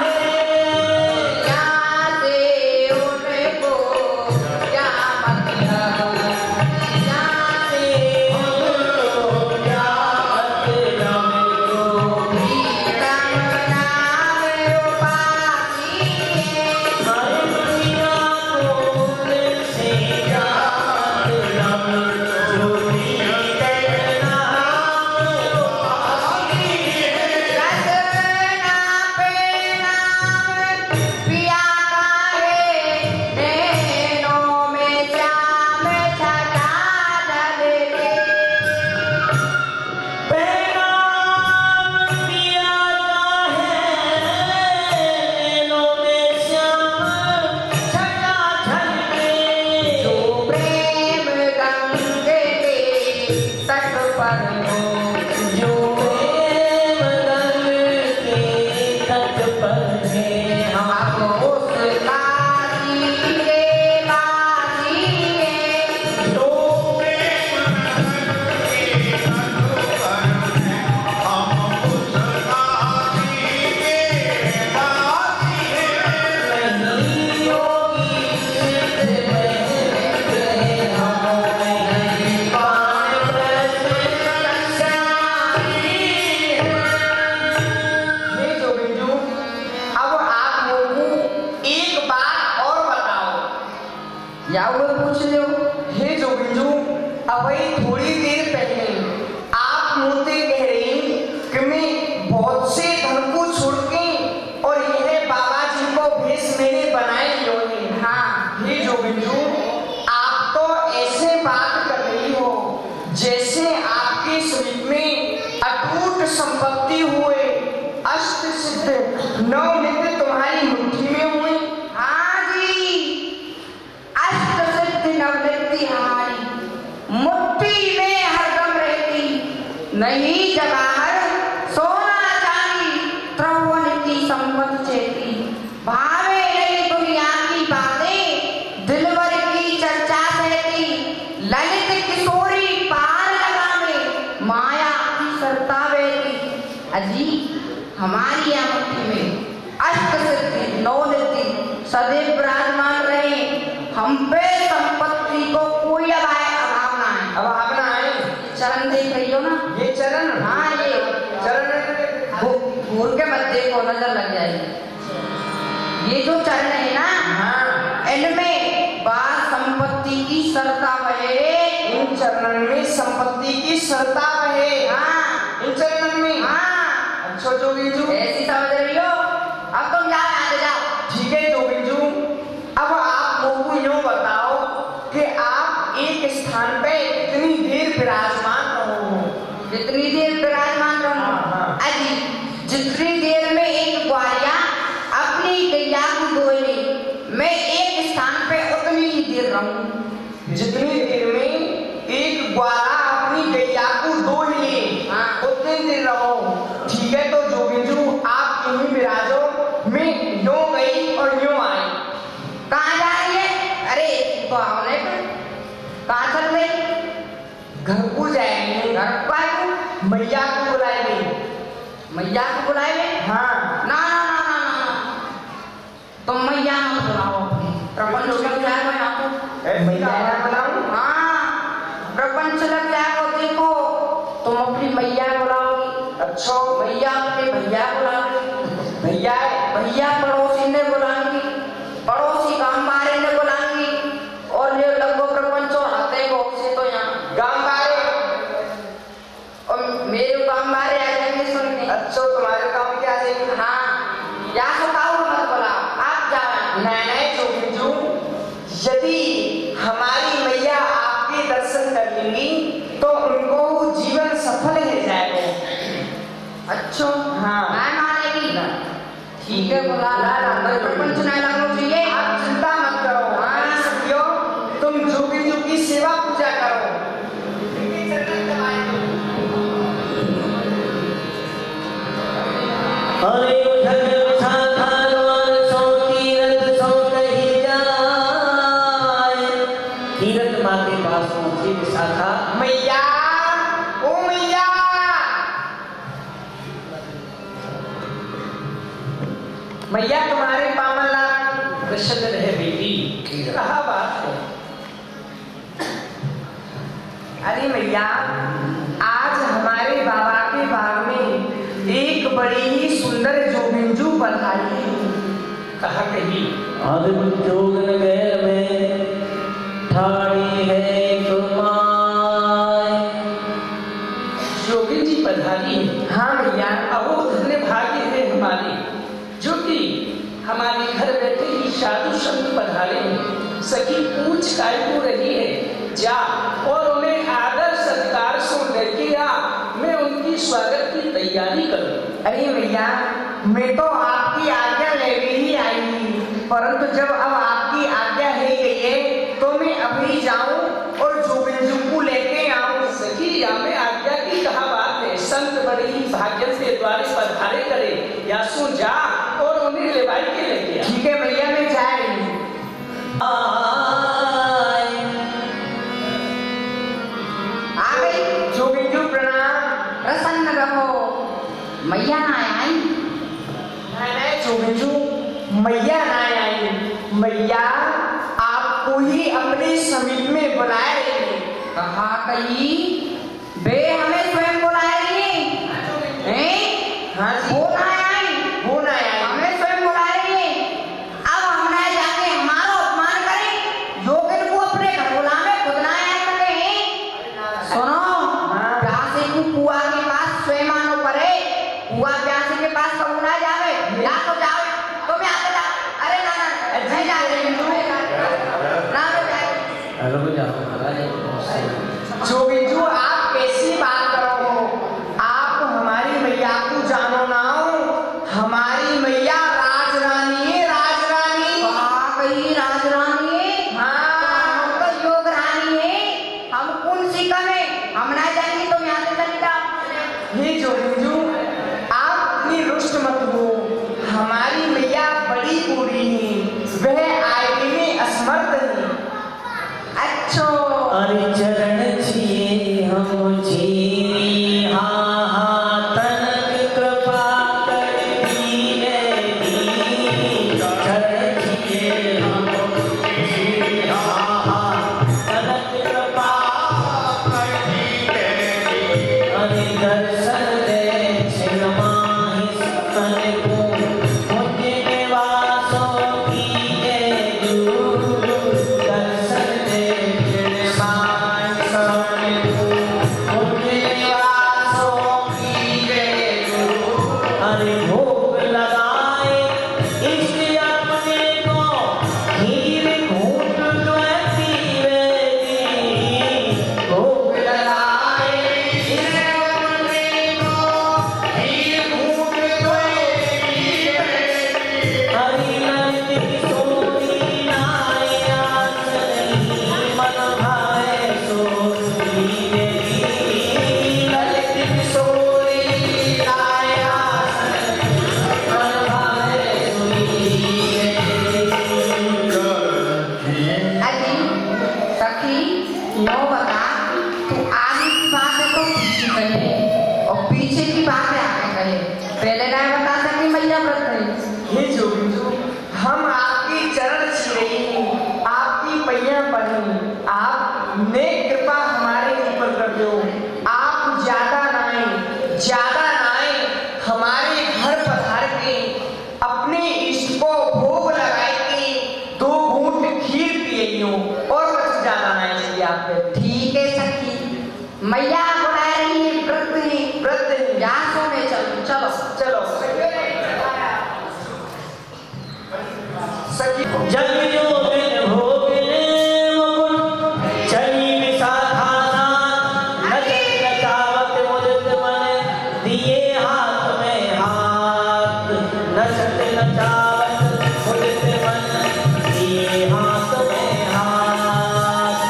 Speaker 4: है। यहाँ से उनको क्या मतलब, यहाँ से प्रीतम नाम उपासी है। रसना पे नाम पिया का है, नैनों में श्याम छटा ढलके। जो प्रेम गंगे के तट पर हो,
Speaker 2: जो प्रेम रंग के तट पर है, हम
Speaker 4: हम उस काशी के वासी हैं।
Speaker 1: जो प्रेम के अनुपर है, हम उस काशी के वासी हैं।
Speaker 2: नहीं योगी सिद्ध महते हम, नहीं बाल प्रस्त सन्यासी हैं।
Speaker 3: हे जोगिंदू, अब आप लोगों एक बात और बताओ।
Speaker 4: या वो पूछ लो।
Speaker 3: हे जोगिंदू, अभी थोड़ी देर पहले आप मुझसे कह रही कि मैं बहुत से धन को छोड़ के और यह बाबा जी को भेष मैंने बनाए लियो है। हाँ हे जोगिंदू, आप तो ऐसे बात कर रही हो जैसे आपके शरीर में अटूट संपत्ति हुए, अष्ट सिद्ध नौ नित्य तुम्हारी मुट्ठी में हुए।
Speaker 4: हाँ जी, अष्ट सिद्धि नवनिधि हमारी मुट्ठी में हरदम रहती। नहीं जवाहर सोना चांदी त्रिभुवन की संपत्ति चेती। भावे नहीं दुनिया की बातें, दिलवर की चर्चा सहती। ललित किशोरी पार लगावे, माया की सरता बेटी। अजी हमारी यहाँ मुट्ठी में अष्ट सिद्धि नौ निधि सदैव विराजमान रहे। हम हम पे संपत्ति को कोई अभाव ना है।
Speaker 3: अब आपना है
Speaker 4: चरण देख रही हो ना?
Speaker 3: ये चरण,
Speaker 4: हाँ, ये
Speaker 3: चरण
Speaker 4: घूर के मत देखो, नजर लग जाएगी। ये जो चरण है ना,
Speaker 3: हाँ,
Speaker 4: इनमें बात संपत्ति की सरता बहे।
Speaker 3: इन चरणन में संपत्ति की सरता है।
Speaker 4: हाँ,
Speaker 3: इन चरणन में।
Speaker 4: हाँ,
Speaker 3: अच्छा जोगी जी,
Speaker 4: ऐसी समझ रही हो? अब तुम जाओ, आगे जाओ।
Speaker 3: ठीक है जोगी जी, अब आप लोगों को यूँ बताओ कि आप एक स्थान पे कितनी देर विराजमान रहो?
Speaker 4: जितनी देर विराजमान
Speaker 3: हाँ,
Speaker 4: रहो,
Speaker 3: हाँ।
Speaker 4: अजी जितनी देर में एक ग्वालिया अपनी गैया को दोहले, मैं एक स्थान पे उतनी ही देर रहूं।
Speaker 3: जितनी देर में एक ग्वाला अपनी गैया को दोह ले,
Speaker 4: हाँ।
Speaker 3: उतनी देर रहो। ठीक है, तो जोगी जी आप यहीं विराजो, मैं यूँ गई और यूँ आई।
Speaker 4: कहाँ जा रही है? अरे तो आओ ले फिर। कहाँ चल रही?
Speaker 3: घर को जाएंगे।
Speaker 4: घर को आएगी?
Speaker 3: मैया को बुलाएंगे।
Speaker 4: मैया को बुलाएंगे?
Speaker 3: हाँ,
Speaker 4: ना ना ना ना ना ना, तुम मैया मत बुलाओ अपनी। प्रपंच लग जाएगा यहाँ को।
Speaker 3: मैया बुलाऊं?
Speaker 4: हाँ, प्रपंच लग जाएगा। देखो, तुम अपनी मैया बुलाओगी।
Speaker 3: अच्छा,
Speaker 4: मैया अपने भैया बुलाओगी।
Speaker 3: भैया
Speaker 4: भैया पड़ोसी ने बुलाएंगी, पड़ोसी गांव वाले ने बुलाएंगी, और ये लगभग प्रपंच और आते हैं से तो यहाँ
Speaker 3: गाँव वाले।
Speaker 4: और मेरे गांव वाले आ जाएंगे सुनने।
Speaker 3: अच्छा, तुम्हारे गाँव में क्या चाहिए?
Speaker 4: हाँ, या तो काऊ मत बुलाओ, आप जाओ।
Speaker 3: नहीं जोगी जी, यदि हमारी मैया आपके दर्शन कर लेंगी तो उनको जीवन सफल हो जाएगा।
Speaker 4: अच्छा,
Speaker 3: हाँ।
Speaker 4: मैं मानेगी ना? ठीक है, बुला ला, प्रपंच नहीं लगना चाहिए।
Speaker 3: आप चिंता मत करो।
Speaker 4: हाँ।
Speaker 3: सखियो, तुम जोगी जी की सेवा पूजा करो।
Speaker 2: अरे उठक विशाखा द्वार सो तीरथ सो कही जाए। तीरथ माँ के पास पहुंची विशाखा।
Speaker 3: मैया, ओ मैया, मैया तुम्हारे पामला
Speaker 2: प्रसन्न रहे बेटी।
Speaker 3: कहा बात है? अरे मैया, आज हमारे बाबा के बाग में एक बड़ी ही सुंदर जोगिंजू बधाई है।
Speaker 2: कहा कही अद्भुत जोगन गैल में ठाड़ी है कुमार। जोगी जी पधारी है।
Speaker 3: हाँ मैया,
Speaker 2: अहो धन्य भाग्य है हमारी, जो कि हमारे घर बैठे ही साधु संत पधारे हैं। सखी पूछ काय को रही है, जा और उन्हें आदर सत्कार से लेके आ, मैं उनकी स्वागत की तैयारी करूं।
Speaker 3: अरे मैया, मैं तो आपकी आज्ञा लेने ही आई थी, परंतु जब अब आपकी आज्ञा है गई है तो मैं अभी जाऊं और जोगिंजू को लेके आऊं।
Speaker 2: सखी या में आज्ञा की कहा बात है, संत बड़े ही भाग्य से द्वारे पधारे करे, या सो जा और उन्हें लेवाई के लेके आ।
Speaker 3: ठीक है मैया, मैं जा रही हूँ।
Speaker 4: आ गई।
Speaker 3: जोगिंजू प्रणाम।
Speaker 4: प्रसन्न रहो, मैया ना आई।
Speaker 3: नहीं जोगिंजू, मैया ना आई। मैया आपको ही अपने समीप में बुलाए रही है।
Speaker 4: कहा कही बे हमें स्वयं बुलाए रही हैं?
Speaker 3: हाँ जी।
Speaker 4: वो ना आई,
Speaker 3: वो ना आई।
Speaker 4: हमें स्वयं बुलाए रही हैं। अब हम ना जाके हमारा अपमान करें, जोगिन को अपने घर बुलावे, खुद ना आ सके। सुनो,
Speaker 3: हाँ।
Speaker 4: प्यासे को कुआ के पास स्वयं आनो पड़े, कुआ प्यासे के पास कबू ना जावे, या तो जावे, तो मैं आते जाओ। अरे ना ना, नहीं जा रही हूँ, मैं जा रही हूँ। ना मैं जा रही हूँ।
Speaker 2: हेलो जाओ महाराज।
Speaker 3: जोगिंजू, आप कैसी बात करो हो? आप हमारी मैया को जानो ना हो? हमारी मैया राजरानी है, राजरानी।
Speaker 4: कहा कही राजरानी है?
Speaker 3: हाँ।
Speaker 4: हम तो योग रानी है, हम कौन सी कम है? हम ना जाएंगे तो यहाँ से चली जाओ।
Speaker 3: हे जोगिंजू, आप इतनी रुष्ट मत हो। हमारी मैया बड़ी बूढ़ी है, वह आएगी में असमर्थ है।
Speaker 4: अच्छा,
Speaker 2: अरे चरण छिए
Speaker 4: मैया बुला रही है, वृद्ध है, यहाँ सोने चलो चलो
Speaker 3: चलो सखी
Speaker 2: जग जोगिन भोगिन मुकुट चली विशाखा साथ नचत नचावत मुदित मन दिए हाथ में हाथ नचत नचावत मुदित मन दिए हाथ में हाथ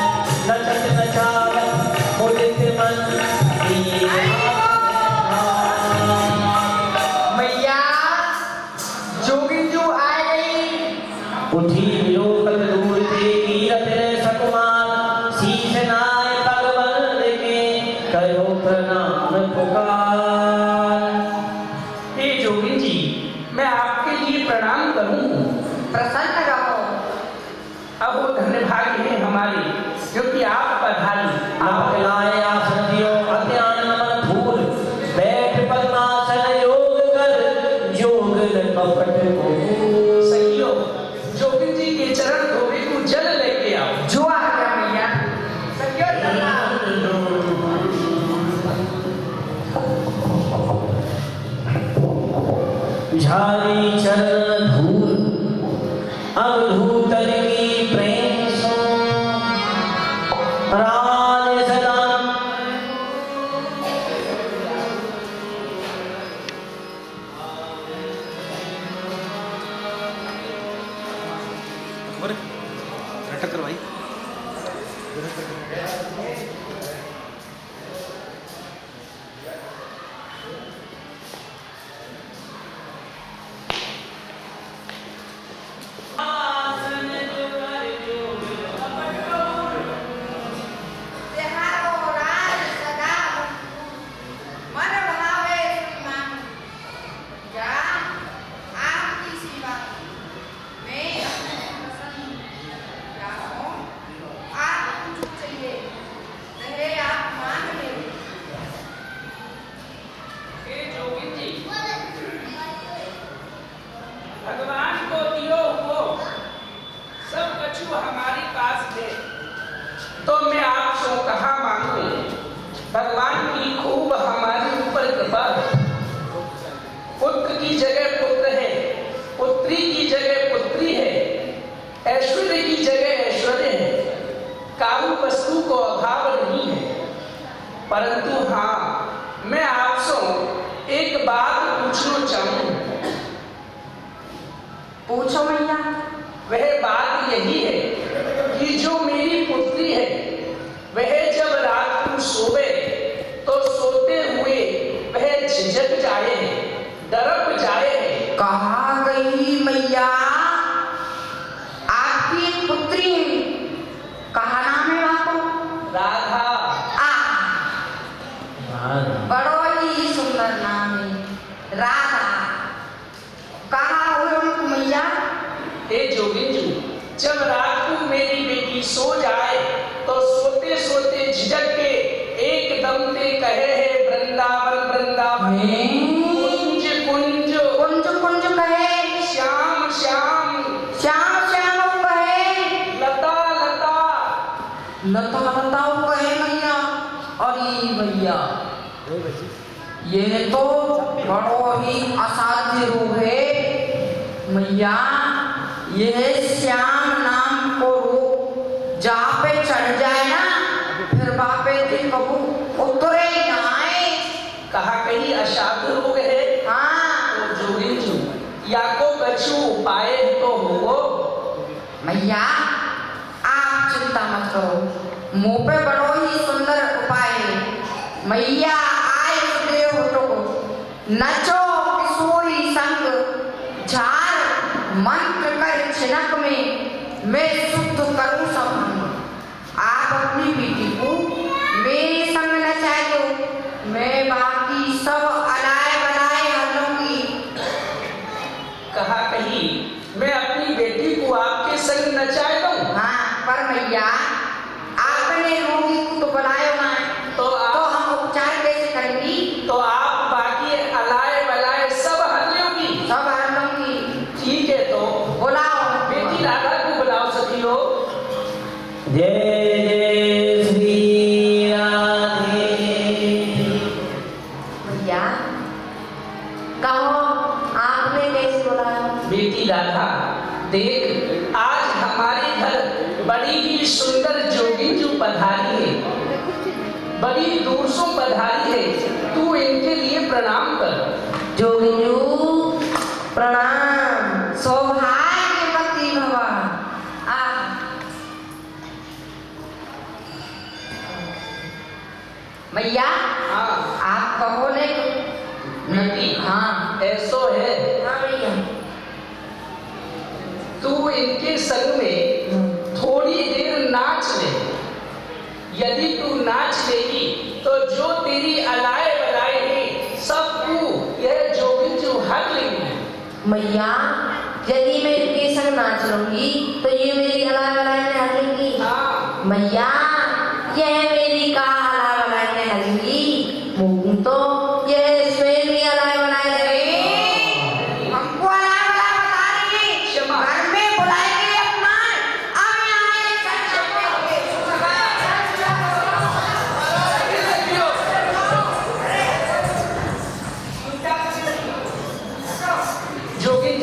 Speaker 2: नचत नचावत मुदित मन दिए हाथ में हाथ
Speaker 3: मैया जोगिन जो आ गई
Speaker 2: उठी विलोकत दूर ते कीरत ने सकुमार शीश नाय पग बंद के कयो प्रणाम पुकार।
Speaker 5: हे जोगिन जी, मैं आपके लिए प्रणाम करूं।
Speaker 4: प्रसन्न रहो।
Speaker 5: अब वो धन्य भाग्य है हमारी, क्योंकि आप पधारी।
Speaker 2: आप लाए आसन दियो अध्यान नमन फूल बैठ पद्मासन योग कर योग कपट को
Speaker 5: सखियों, जोगिन जी के चरण धोबी को जल लेके आओ।
Speaker 3: जो आ गया मैया सखियों चलना
Speaker 2: झारी चरण धूल अवधूतन की प्रेम सो राज सदा
Speaker 4: त्योहारो राज सदा मन भावे मान जा आपकी सेवा मैं प्रसन्न जाऊं। आप कुछ चाहिए रहे आप मांग ले।
Speaker 5: हे जोगिन जी, भगवान को दियो वो सब कछु हमारे पास है, तो मैं आपसे कहाँ मांगू। भगवान की खूब हमारे ऊपर कृपा है। पुत्र की जगह पुत्र है, पुत्री की जगह पुत्री है, ऐश्वर्य की जगह ऐश्वर्य है, कामु वस्तु को अभाव नहीं है। परंतु हाँ, मैं आपसे एक बात पूछना चाहूँ।
Speaker 4: पूछो मैया।
Speaker 5: वह बात यही है कि जो मेरी पुत्री है वह जब रात को सोवे तो सोते हुए वह झिझक जाए है, डरप जाए है।
Speaker 4: कहाँ गई मैया? आपकी एक पुत्री है, कहा नाम है बापू?
Speaker 5: राधा।
Speaker 4: बड़ो ही सुंदर नाम है राधा। कहाँ हुए उनको मैया?
Speaker 5: हे जोगिन जी, जब रात को मेरी बेटी सो जाए तो सोते सोते झिझक के एकदम ते कहे है वृंदावन वृंदावन, कुंज कुंज
Speaker 4: कुंज कुंज कहे,
Speaker 5: श्याम श्याम,
Speaker 4: श्याम श्याम कहे,
Speaker 5: लता लता,
Speaker 4: लता लताओ कहे मैया। अरे भैया ये तो बड़ो ही असाध्य रूप है मैया। यह श्याम नाम को रूप जहाँ पे चढ़ जाए ना फिर बापे दिन कबू उतरे ही ना आए।
Speaker 5: कहा कहीं असाध्य रोग है।
Speaker 4: हाँ
Speaker 5: तो जोगिन जी, या को कछु उपाय तो होगो।
Speaker 4: मैया आप चिंता मत करो, मुंह पे बड़ो ही सुंदर उपाय है। मैया आए देव तो नचो किशोरी संग झार मंत्र कर छिनक में मैं शुद्ध करूं सब। आप अपनी बेटी को मेरे संग नचाए दो, मैं बाकी सब अलाए बलाए हर लूंगी।
Speaker 5: कहा कहीं मैं अपनी बेटी को आपके संग नचाए दूं।
Speaker 4: हाँ पर मैया आपने रोगी को तो बुलाया ना,
Speaker 5: तो
Speaker 4: हम उपचार कैसे करेंगी?
Speaker 5: तो आप बाकी अलाए बलाए सब हर लोगी।
Speaker 4: सब हर लूंगी।
Speaker 5: ठीक है, तो
Speaker 4: बुलाओ
Speaker 5: बेटी राधा को बुलाओ सखियों।
Speaker 2: जय जय श्री राधे
Speaker 5: देख आज हमारे घर बड़ी ही सुंदर जोगी जो पधारी है, बड़ी दूर से पधारी है, तू इनके लिए प्रणाम कर।
Speaker 4: जोगिंदू प्रणाम, सौभाग्यवती भवा। भैया
Speaker 5: हाँ
Speaker 4: आप कहो ने
Speaker 5: नदी,
Speaker 4: हाँ
Speaker 5: ऐसो है
Speaker 4: हाँ भैया
Speaker 5: तू इनके संग में थोड़ी देर नाच ले। यदि तू नाच लेगी तो जो तेरी अलाए बलाए हैं सब तू यह जोगिन जो हक लेगी।
Speaker 4: मैया यदि मैं इनके संग नाच लूंगी तो ये मेरी अलाय बलाय में हर लेंगी।
Speaker 5: हाँ
Speaker 4: मैया यह मेरी का अलाय बलाय में हरेंगी, मुंह तो यह स्वयं भी अलाय बलाय लगेगी। हमको अलाय बलाय बता रही है,
Speaker 5: क्षमा।
Speaker 4: घर में बुलाएंगे अपना। अब यहाँ एक
Speaker 5: जोगिन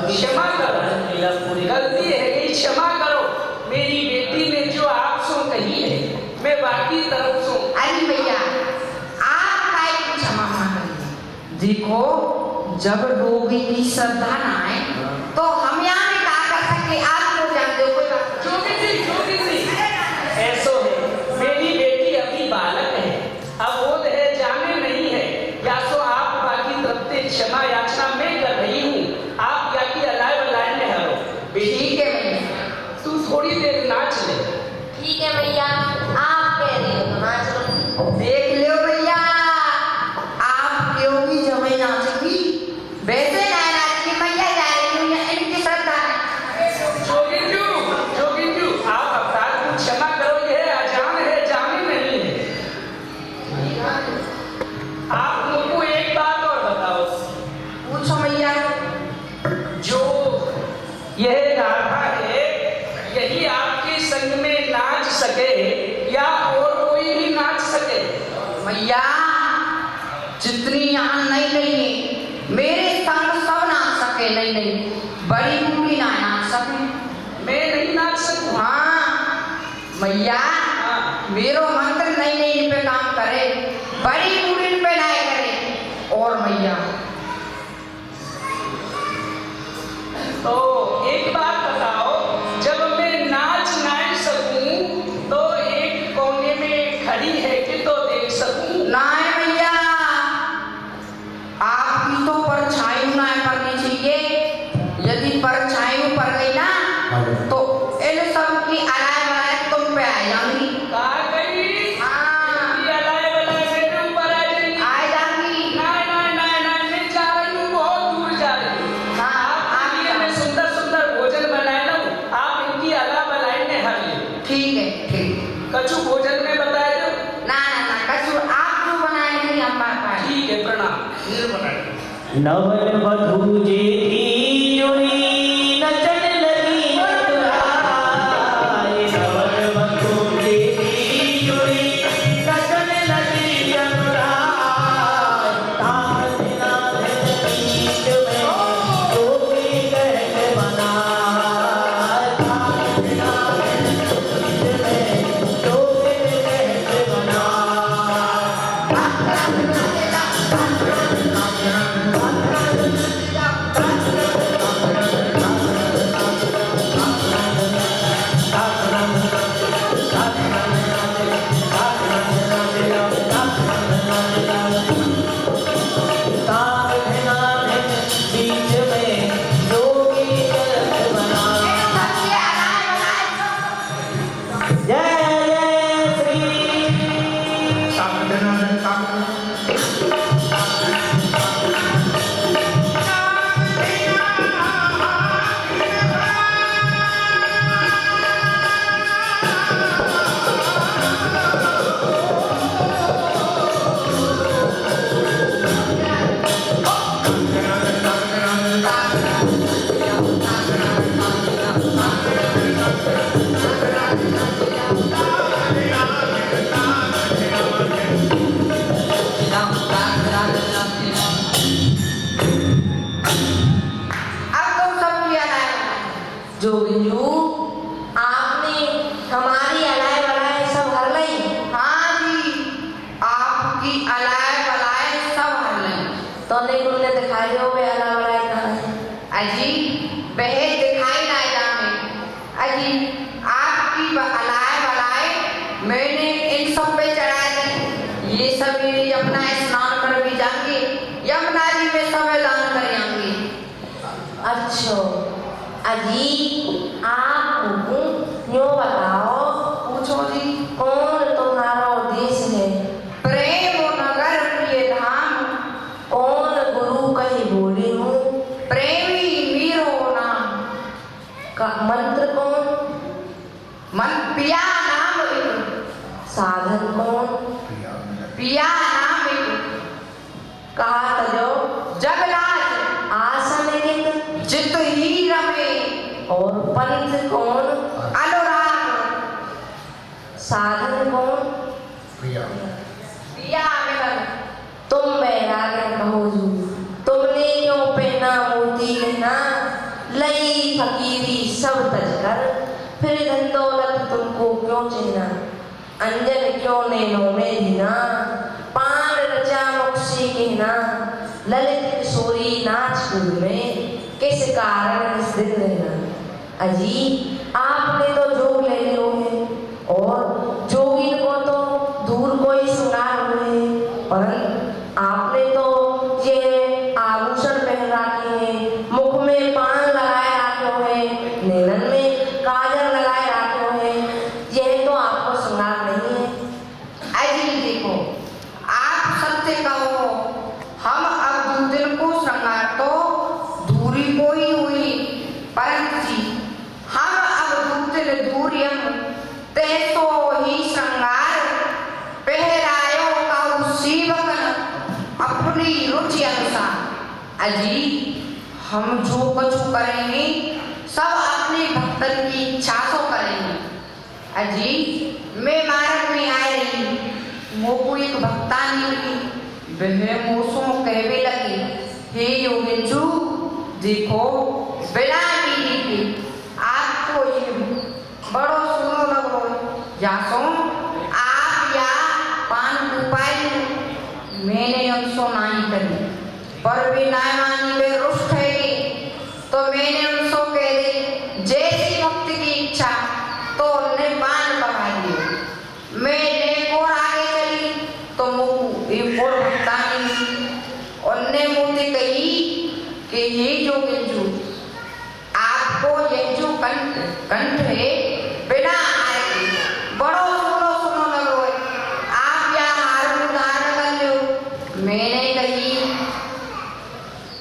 Speaker 5: क्षमा करो,
Speaker 2: लीला पूरी
Speaker 5: गलती है गई, क्षमा करो। मेरी बेटी ने जो आप सो कही है मैं बाकी तरफ सो।
Speaker 4: अरे भैया आप काय को क्षमा मांग। देखो जब रोगी की श्रद्धा ना आए तो हम यहाँ में क्या कर सकते, आप तो जानते हो। कोई बात
Speaker 5: जोगिन जी ऐसो है, मेरी बेटी अभी बालक है, अबोध है, जाने नहीं है, या तो आप बाकी तरफ से क्षमा याचना मैं कर रही हूँ, आप या की अलाय बलाय में हरो।
Speaker 4: ठीक है भैया,
Speaker 5: तू थोड़ी देर नाच ले।
Speaker 4: ठीक है भैया, आप कह रही हो तो नाच लो। देख लो भैया आप क्यों भी जमे नाचेगी, वैसे ना नाचेगी। मैया जा रही हूँ, इनकी श्रद्धा है।
Speaker 5: जोगिन जी आप अवतार को क्षमा करो, यह अजान है, जाने नहीं है। आप मुझको एक बात और बताओ,
Speaker 4: पूछो मैया।
Speaker 5: जो यह राधा है यही आपके संग में नाच सके या और कोई भी नाच सके?
Speaker 4: भैया जितनी यहाँ नहीं है मेरे संग सब नाच सके। नहीं बड़ी बूढ़ी ना नाच सके।
Speaker 5: मैं नहीं नाच सकूं?
Speaker 4: हाँ भैया
Speaker 5: हाँ।
Speaker 4: मेरो मंत्र नहीं इन पे काम करे, बड़ी बूढ़ी इन पे ना करे। और भैया
Speaker 5: तो एक बात बताओ, जब मैं नाच ना सकूं तो एक कोने में खड़ी है कि तो देख सकूं?
Speaker 4: ना है भैया, आपकी तो परछाई ना करनी चाहिए। यदि परछाई पर गई ना तो इन सब की अलाय बलाय तुम पे आ जाएंगी।
Speaker 5: कहा गई?
Speaker 4: हाँ।
Speaker 5: ये अलाय बलाय मेरे ऊपर आ जाएगी।
Speaker 4: आ जाएंगी।
Speaker 5: ना मैं जा रही हूँ, बहुत दूर जा रही हूँ।
Speaker 4: हाँ,
Speaker 5: आपके लिए मैं सुंदर सुंदर भोजन बनाए लाऊं, आप इनकी अला बलाय में हर ले।
Speaker 4: ठीक है ठीक।
Speaker 5: कछु भोजन में बताए दो।
Speaker 4: ना कछु आप जो बनाएंगे हम पाए।
Speaker 5: ठीक है, प्रणाम। फिर बनाए।
Speaker 2: नवन वधू जेठी जोड़ी नचन लगी अनुराग। नवन वधू जेठी जोड़ी नचन लगी अनुराग। ताज नाथ बीच में जोगी कहत बनाए। ताज नाथ बीच में जोगी कहत बनाए।
Speaker 4: Thank you. जोगिंदू आपने हमारी अलाय बलाय सब हर लई। हाँ जी, आपकी अलाय बलाय सब हर लई। तो नहीं तुमने दिखाई हो वे अलाय बलाय कहाँ है? अजी वह दिखाई ना जाने। अजी आपकी अलाय बलाय मैंने इन सब पे चढ़ा दी। ये सब यमुना स्नान कर भी जाएंगे, यमुना जी में सब दान कर जाएंगे। अच्छा अजी आप यूँ बताओ, पूछो जी, कौन तुम्हारा उद्देश्य है? प्रेम नगर प्रिय धाम, कौन गुरु कही बोली हूँ, प्रेमी मीर हो नाम का मंत्र कौन? मन पिया नाम एक, साधन कौन? पिया नाम एक, कहा तजो जगलाज आसन एक, जित ही रमे, और पंथ कौन? अनुराग, साधन कौन? पिया में तुम बैराग कहो जू, तुमने क्यों पहना मोती गहना, लई फकीरी सब तजकर, फिर धन दौलत तुमको क्यों चिन्हा, अंजन क्यों नैनों में धीना, पान रचा मुख से कहना, ललित किशोरी नाच कूद में, किस कारण इस दिन रहना। अजी आपने तो जोग ले लियो है, और जोगिन को तो दूर कोई श्रृंगार हुए, परंतु आपने तो ये आभूषण पहन रखे हैं, मुख में पान लगाए रखे है, नैनन में काजल लगाए रखे है, यह तो आपको श्रृंगार नहीं है। अजी देखो आप सत्य कहो, हम अब दो दिन को श्रृंगार तो दूरी को ही हुई, परंतु जी हम अब दो दिन दूरी ते तो ही श्रृंगार पहरायो का सीवकन अपनी रुचि अनुसार। अजी हम जो कुछ करेंगे सब अपने भक्तन की इच्छा से करेंगे। अजी मैं मार्ग में आ रही, मोको एक भक्तानी मिली, वह मोसों कहने लगी, हे योगिंचु देखो बिना बीड़ी के आपको ये बड़ो सुनो लगो, या सो आप या पान उपाय मैंने उनसो नहीं करी, पर भी ना मानी वे रुष्ट है, तो मैंने उनसो कह दी जैसी भक्ति की इच्छा, तो उन्हें पान पका दियो। मैंने और आगे चली तो मुझे एक और भक्तानी उनने मुझे कही कि ये जोगिंचु आपको ये जो कंठ है बिना आए बड़ो सुनो लगो, आप या हार उधार कर लो। मैंने कही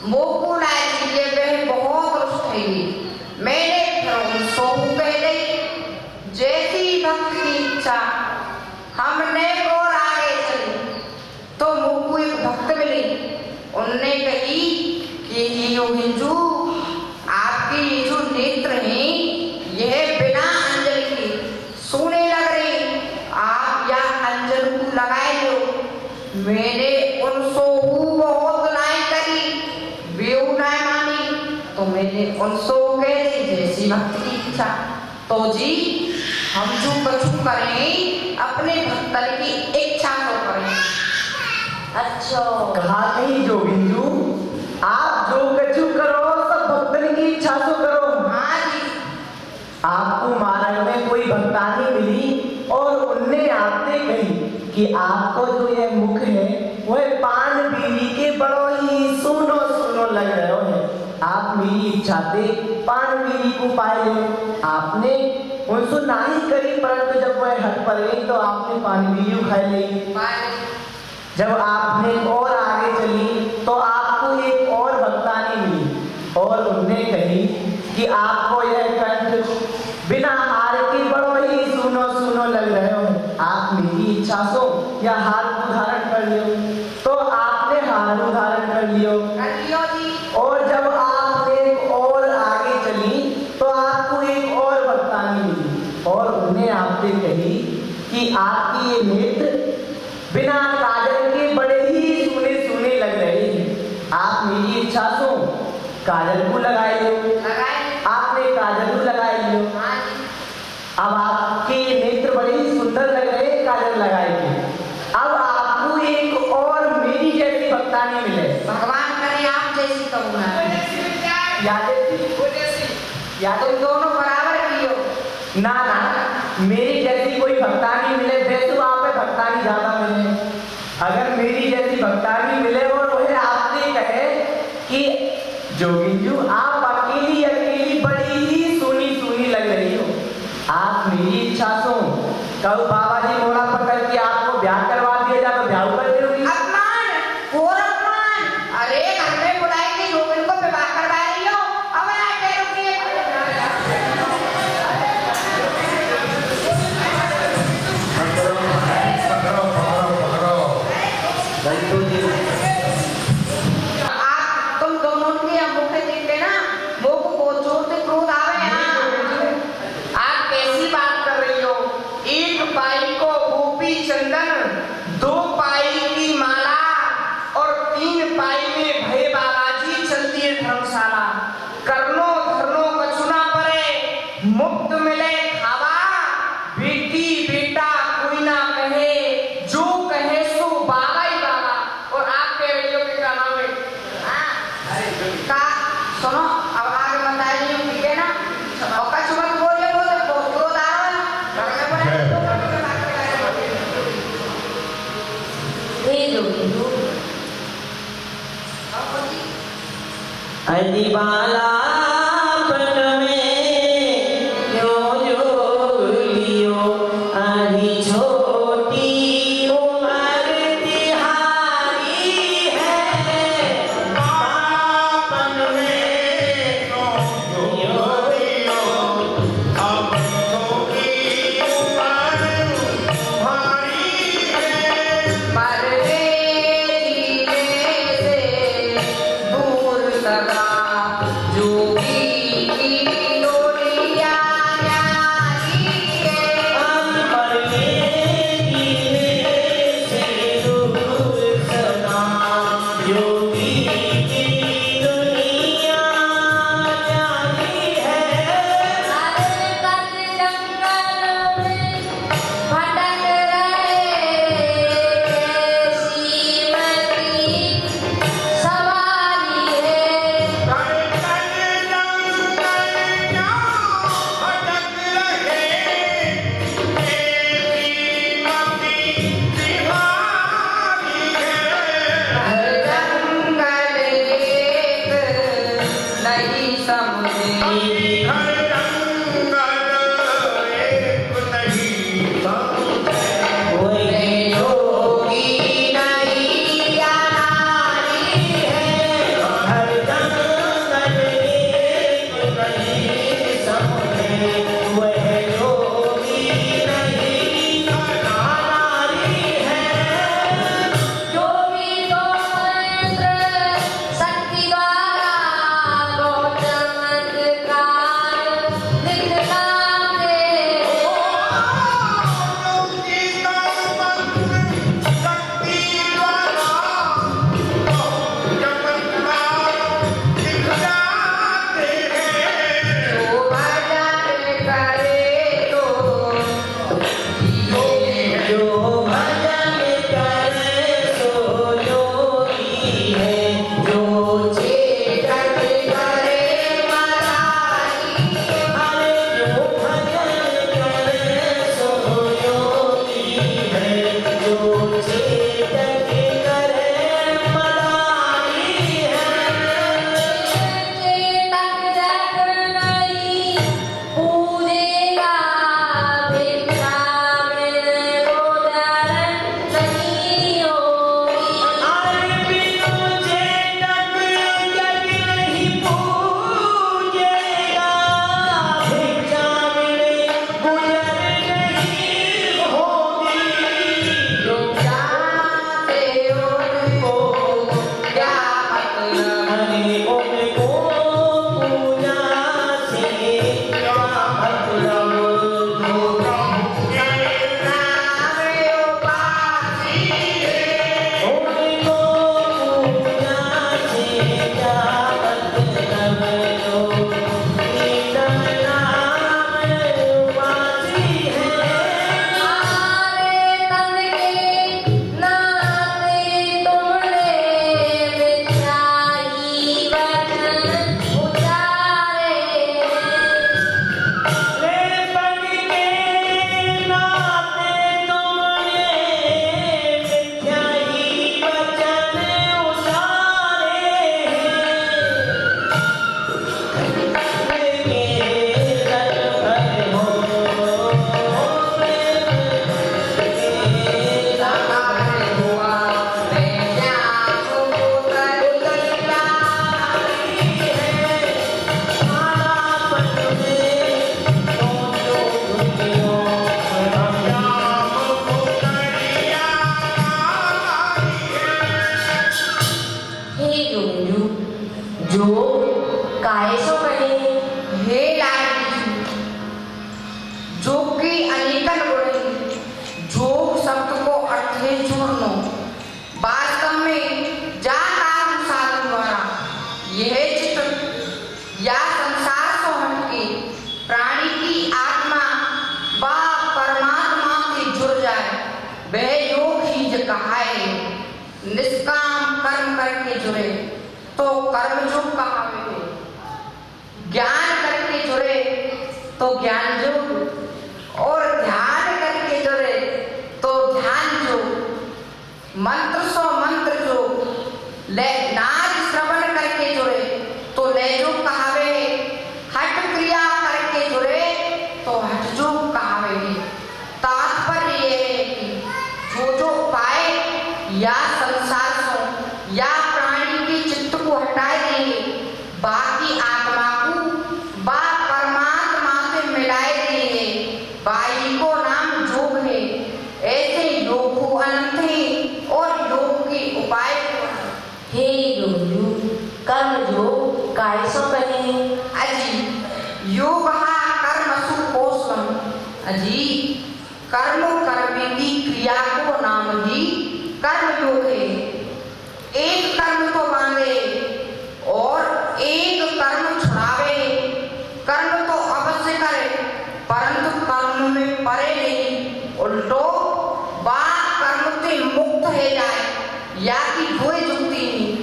Speaker 4: मोकू लाए ये वह बहुत रुष्ट है, मैंने फिर उनसो कह दी जैसी भक्त की इच्छा। हमने और आगे चली तो मोकू एक भक्त मिली, उनने कही कि योगिंचु आपके ये जो नेत्र हैं यह बिना अंजलि के सोने लग रहे, आप या अंजल को लगाए लो। मैंने उनसो बहुत लाई करी, वे ना मानी, तो मैंने उनसो कह दी जैसी भक्त की इच्छा। तो जी हम जो कछु करें अपने भक्तन की इच्छा को करें। अच्छा
Speaker 3: कहा नहीं जोगिंदू, आप जो कछु करो सब भक्तन की इच्छा तो करो।
Speaker 4: हाँ जी
Speaker 3: आपको मार्ग में कोई भक्तानी मिली और उनने आपसे कही कि आपको जो यह मुख है वह पान बीड़ी के बड़ो ही सुनो सुनो लग रहे हो, आप मेरी इच्छा से पान बीड़ी को पाए लो। आपने उनसे नहीं करी, परंतु जब वह हट पर गई तो आपने पान बीड़ी खा ली। जब आपने और आगे चली तो आपको एक और भक्तानी मिली और उनने कही कि आपको यह कंठ बिना हार के बड़ो ही सुनो सुनो लग रहे हो, आप मेरी इच्छा सो या हार को धारण कर लियो। तो आपने हार को धारण कर लियो। और जब आप एक और आगे चली तो आपको एक और भक्तानी मिली और उन्हें आपसे कही कि आपकी ये नेत्र बिना काजल के बड़े ही सुने सुने लग रहे हैं, आप मेरी इच्छा सो काजल को लगाए लो। आपने काजल को हो।
Speaker 4: हाँ जी।
Speaker 3: अब आपके नेत्र बड़े ही सुंदर लग रहे हैं काजल लगाए के। अब आपको एक और मेरी जैसी भक्तानी मिले।
Speaker 4: भगवान करे आप जैसी कहूँ
Speaker 3: या
Speaker 4: तुम दोनों बराबर की हो।
Speaker 3: ना ना, मेरी जैसी कोई भक्तानी मिले, वैसे आप पे भक्तानी ज्यादा मिले। अगर मेरी जैसी भक्तानी मिले और वह आपने कहे कि जोगिंदू आप अकेली अकेली बड़ी ही सोनी सोनी लग रही हो, आप मेरी इच्छा सो कल बाबा जी मोड़ा पकड़ के आपको ब्याह करवा दिया जाए तो ब्याह कर दोगी?
Speaker 4: अपमान, घोर अपमान। अरे घर में बुलाए कि गोविंद को विवाह करवा रही हो, अब ना कह रुकिए। आप तुम दोनों के मुख देख लेना, मुख को जोर से क्रोध आवे। हाँ,
Speaker 3: आप कैसी बात कर रही हो? एक पाई को गोपी चंदन, 2 पाई की माला और 3 पाई में भय बाबा जी चलती है धर्मशाला। करनो धरनो कछुना परे, मुक्त मिले खावा, बेटी बेटा कोई ना कहे, जो कहे सो बाबा ही बाबा। और आप कह रही हो कि क्या नाम है?
Speaker 4: का सुनो, अब आगे बताइए, ठीक है ना? और कछु मत बोलिए, बहुत क्रोध आ रहा है। घर में बुलाए तो घर में बात करेंगे। हे जोगिंदू,
Speaker 2: अदिबाला पट में क्यों जोग लियो, आधी छोटी उम्र तिहारी है। बापन में क्यों जोग लियो, अब छोटी उम्र तुम्हारी है।
Speaker 4: मरने जीने से दूर सदा जोगी की डोरिया न्यारी है।
Speaker 2: हम मरने जीने से दूर सदा, योगी की दुनिया न्यारी है।
Speaker 4: हर तक जंगल में भटक रहे, श्रीमती सवारी है। हर जंगल एक नहीं समझे,
Speaker 2: कोई
Speaker 4: जोगी नहीं या नारी है।
Speaker 2: हर जंगल एक नहीं समझे, वह योगी नहीं नारी है।
Speaker 4: जोगी तो इंद्र शक्ति द्वारा बहुत चमत्कार दिखलाते। जो भजन करके जुड़े तो कर्मयोग कहावे। ज्ञान करके जुड़े तो ज्ञान योग और ध्यान करके जुड़े तो ध्यान योग। मंत्र सो मंत्र योग, नाद श्रवण करके जुड़े तो लय योग कहावे। हठ क्रिया करके जुड़े तो हठ योग कहावे। तात्पर्य ये है कि जो उपाय या संसार से या प्राणी के चित्त को हटाए देंगे, बाकी आत्मा को बा परमात्मा से मिलाए देंगे, बाई को नाम योग है। ऐसे योग को अनंत है और योग के उपाय
Speaker 6: हे योग कर्म योग कायसो कहे।
Speaker 4: अजी योग कर्मसु कौशलम। अजी कर्म करने की क्रिया को नाम ही कर्म योग है। एक कर्म तो बांधे और एक कर्म छुड़ावे। कर्म तो अवश्य करे परंतु कर्म में परे नहीं, उल्टो बात कर्म से मुक्त है जाए या कि कोई जुक्ति नहीं।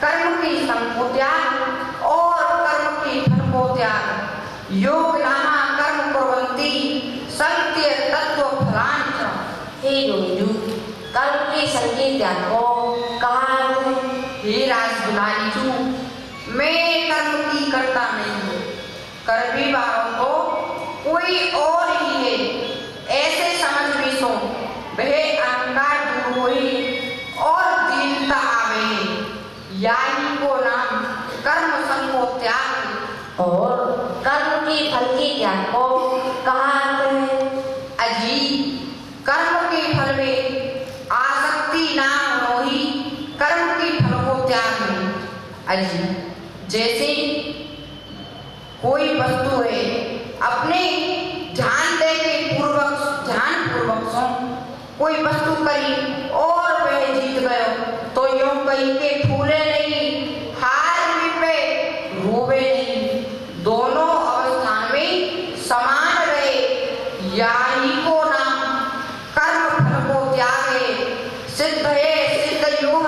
Speaker 4: कर्म की संग को त्याग और कर्म की फल को त्याग। योग नामा कर्म कुर्वन्ति सत्य तत्व फलांच।
Speaker 6: हे योग कर्म के संकेत त्याग को कहा है।
Speaker 4: हे राजदुलारी जू, मैं कर्म की करता नहीं हूँ, कर्मी वालों को कोई और ही है। ऐसे समझ भी सो वह अहंकार दूर हुई और दीनता आवे। यानी को नाम कर्म संग को त्याग
Speaker 6: और कर्म के फल के त्याग को कहा है।
Speaker 4: अजी कर्म के फल में आसक्ति ना होही कर्म के फल को त्याग में। अजी जैसे कोई वस्तु है, अपने ध्यान दे के ध्यान पूर्वक सो कोई वस्तु करी और वह जीत गयो तो यूं कही के फूले नहीं, हार भी पे रोवे नहीं, दोनों अवस्था में समान रहे। यानी को नाम कर्म फल को त्यागे। सिद्ध है सिद्ध योग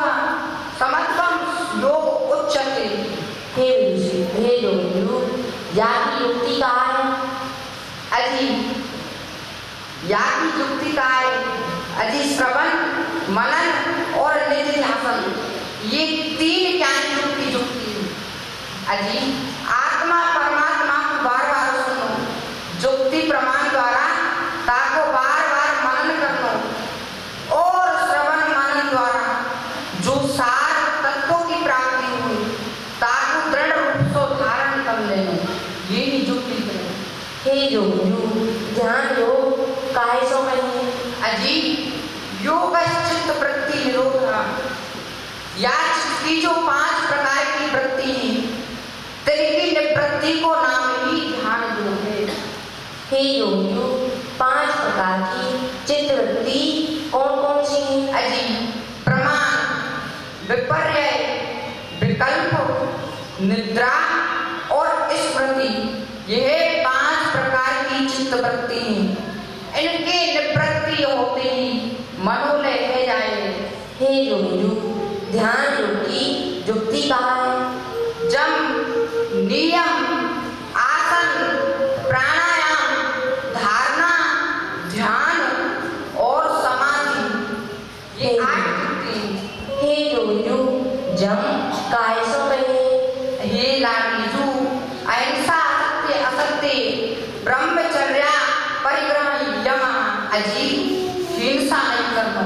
Speaker 4: समत्वम योग उच्चते।
Speaker 6: हे योग या की युक्ति कहा है।
Speaker 4: अजी या की युक्ति का है। अजी श्रवण मनन और निधिध्यासन ये तीन ज्ञान युक्ति युक्ति है। अजी आत्मा परमात्मा को बार बार सुनो, युक्ति प्रमाण द्वारा ताको बार बार मनन करनो और श्रवण मनन द्वारा जो सार तत्वों की प्राप्ति हुई ताको दृढ़ रूप से धारण कर लेनो। ये ही युक्ति है।
Speaker 6: हे योग ध्यान योग काहे सो कहे।
Speaker 4: अजी योग चित्त वृत्ति निरोध या चित्त की जो 5 प्रकार की वृत्ति है, तेरी निवृत्ति को नाम ही ध्यान योग है।
Speaker 6: हे योग 5 प्रकार की चित्त वृत्ति कौन कौन सी है।
Speaker 4: अजी प्रमाण, विपर्य, विकल्प, निद्रा और स्मृति, यह 5 प्रकार की चित्त वृत्ति है। इनके निवृत्ति होते ही मनोलय है जाए।
Speaker 6: हे योग ध्यान योग की युक्ति कहा है।
Speaker 4: जम, नियम, आसन, प्राणायाम, धारणा, ध्यान और समाधि, ये 8 युक्ति हैं।
Speaker 6: हे योग जम काहे सो कहे।
Speaker 4: हे लाडलीजू अहिंसा सत्य असत्य ब्रह्मचर्या परिग्रह यम। अजी हिंसा नहीं करना,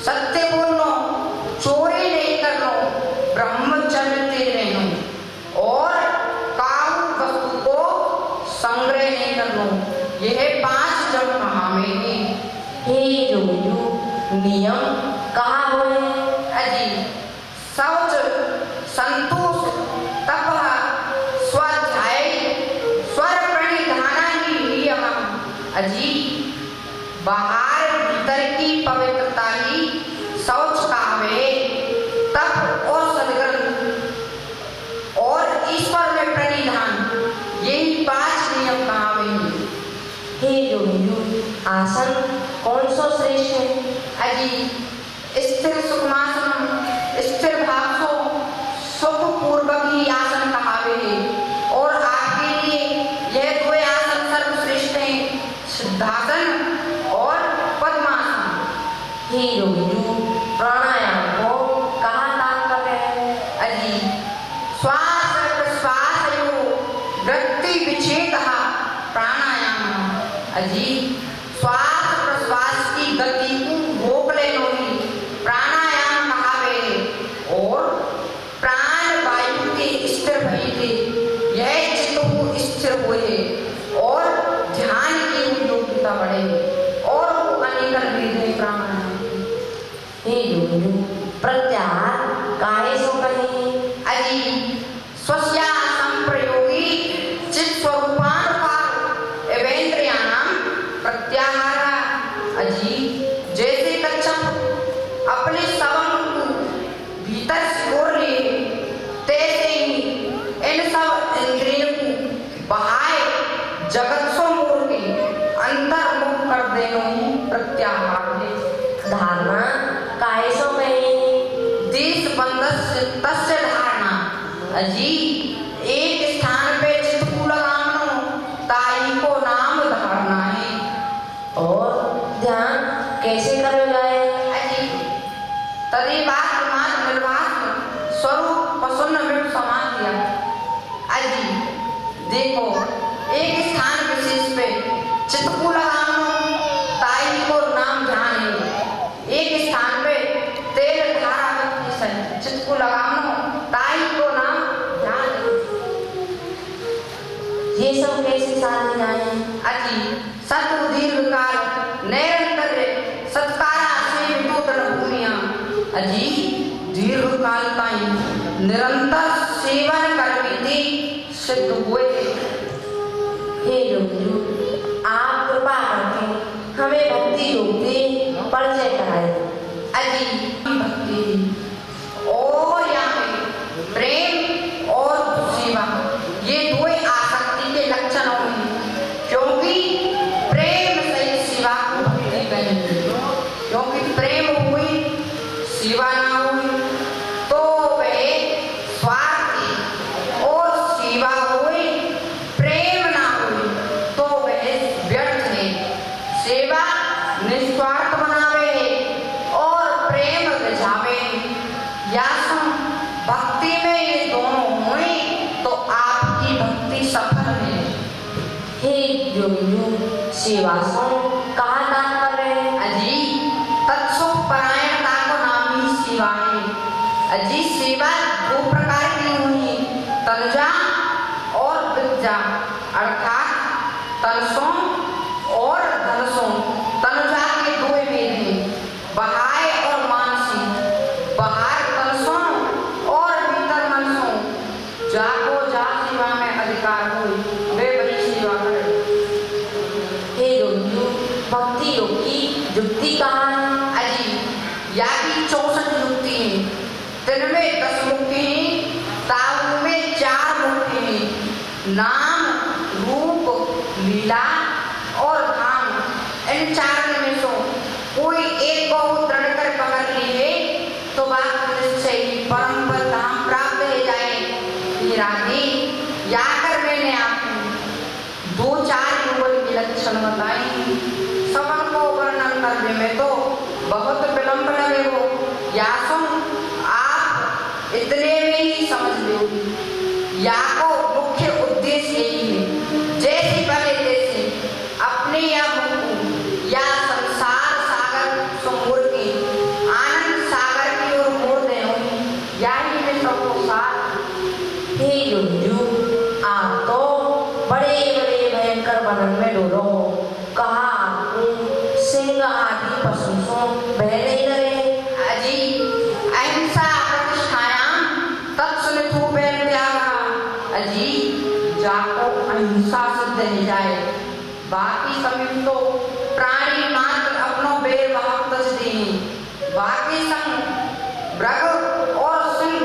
Speaker 4: सत्य बोलनो, चोरी नहीं करनो, ब्रह्मचर्य रहनो और काऊ वस्तु को संग्रह नहीं करनो। यह 5 जम कहा में।
Speaker 6: हे योग नियम कहा हुए।
Speaker 4: अजी शौच, संतोष, तप, स्वाध्याय, स्वर प्रणिधाना ही नियम। अजी बाहर भीतर की पवित्रता ही शौच कहावे। तप और सद्ग्रंथ और ईश्वर में प्रणिधान, यही 5 नियम कहावे।
Speaker 6: हे योग आसन कौन सो श्रेष्ठ है।
Speaker 4: अजी स्थिर सुखमासन, स्थिर भाव सो सिद्धासन और पद्मासन।
Speaker 6: हे योगियों, प्राणायाम को कहाँ तात्पर्य है?
Speaker 4: अजी श्वास प्रश्वासयोः वृत्ति विच्छेदः प्राणायाम। अजी श्वास प्रश्वास की गति को रोक लेनो ही प्राणायाम कहावे और प्राण वायु के स्थिर भई थे यह चित्त को स्थिर होए और ध्यान की योग्यता बढ़े और वो अनेक विधि प्राणायाम।
Speaker 6: हे योगियों, प्रत्याहार काहे सो कहे?
Speaker 4: अजी स्वस्या संप्रयोगी चित्त स्वरूपानुसार एवेन्द्रियाणाम प्रत्याहार। अजी जैसे कच्छप अपने सवंग को भीतर सिकोड़ ले तैसे ही इन सब इंद्रियों को बाहर जगत से मोड़ के अंतर्मुख कर देनो ही प्रत्याहार है।
Speaker 6: धारणा काहे सो कहे?
Speaker 4: देश बंधस्य तस्य धारणा। अजी एक स्थान पे चित्त को लगाना ताई को नाम धारणा है।
Speaker 6: और ध्यान कैसे करो जाए?
Speaker 4: अजी तदेवास प्रमाद निर्वास स्वरूप प्रसन्न में समाधिया। अजी देखो एक स्थान विशेष पे चित्त को लगाना ताई को नाम ध्यान है। एक स्थान पे तेल धारा बत्ती से चित्त को लगाना ताई को नाम ध्यान है।
Speaker 6: ये सब कैसे साधे जाए?
Speaker 4: अति सतु दीर्घ काल निरंतर सत्कारा से वितोतन भूमिया। अजी दीर्घ काल ताई निरंतर सेवन करके थी सिद्ध हुए।
Speaker 6: हे योगियों, आप कृपा करके हमें भक्ति योग के परिचय कराए।
Speaker 4: अजी भक्ति और यहाँ प्रेम और सेवा ये दो आसक्ति के लक्षण होंगे क्योंकि प्रेम से सेवा को भक्ति कहेंगे। क्योंकि प्रेम हुई सेवा ना हुई तो वह स्वार्थी और सेवा हुई प्रेम ना हुई तो वह व्यर्थ है। सेवा निस्वार्थ बनावे और प्रेम रिझावे। या भक्ति में ये दोनों हुए तो आपकी भक्ति सफल है।
Speaker 6: हे योगियों, सेवा सो कहाँ तात्पर्य है?
Speaker 4: अजी तत्सुख परायणता को नाम ही सेवा है। अजी सेवा दो प्रकार की हुई तनुजा और विद्या अर्थात तनसों और धनसों। तनुजा के दो भेद हैं बाह्य और मानसिक। बाहर तनसों और भीतर मनसों। जाको जा सेवा में अधिकार हो वे बड़ी सेवा करे।
Speaker 6: हे योगियों, भक्ति योग की युक्ति कहाँ है?
Speaker 4: अजी या की 64 युक्ति है। तिनमें 10 मुक्ति हैं ताऊ में 4 मुक्ति हैं। नाम रूप लीला और धाम इन 4 में से कोई एक को दृढ़ कर पकड़ लिए तो बात निश्चय ही परम पद धाम प्राप्त हो जाए। रानी या कर मैंने आपको 2-4 युगल के लक्षण बताए। सबन को वर्णन करने में तो बहुत विलंब लगेगा। या सुन आप इतने में ही समझ लोगे। या को मुख्य उद्देश्य यही है जैसे पहले जैसे अपने या मुख या संसार सागर से मोड़ के आनंद सागर की ओर मोड़ देना यही में सबको साथ।
Speaker 6: हे योगियों, आप तो बड़े बड़े भयंकर बनन में डोलो हो। कहा आपको सिंह आदि पशु सो भय नहीं डरे?
Speaker 4: अजी अहिंसा प्रतिष्ठायाम तत्सुनिधु बैर त्यागा। अजी जाको अहिंसा सिद्ध हो जाए। बाकी समय तो प्राणी मात्र अपनो बेर भाव तज दी। बाकी संग मृग और सिंह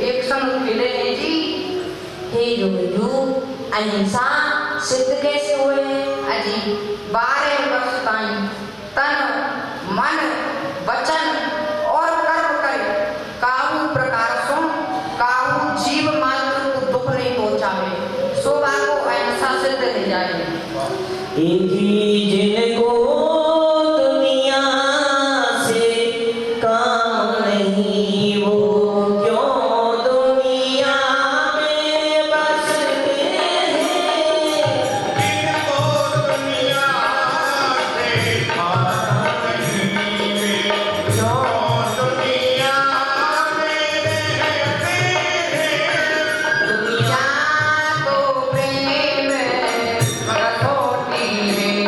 Speaker 4: एक संग खेले हैं जी।
Speaker 6: हे योगियों, अहिंसा सिद्ध कैसे हुए?
Speaker 4: अजी 12 वर्ष ताई तन मन वचन और कर्म करे काहू प्रकार सो काहू जीव मात्र को दुख नहीं पहुंचावे। सो बाको अहिंसा सिद्ध हो जाए।
Speaker 2: एक जिनको दुनिया से काम नहीं वो क्यों दुनिया में बसते हैं।
Speaker 1: जिनको दुनिया से काम नहीं जो दुनिया में रहते हैं।
Speaker 4: दुनिया तो प्रेम कसौटी है,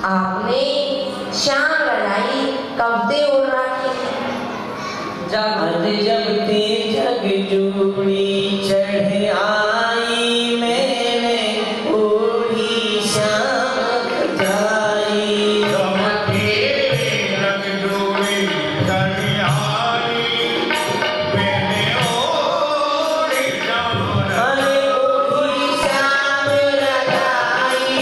Speaker 6: आपने श्याम रजाई कब दे ओढ़ रखी है?
Speaker 2: जब ते जग जोड़ी चढ़ आई मैंने ओढ़ी श्याम रजाई। अरे ओढ़ी श्याम रजाई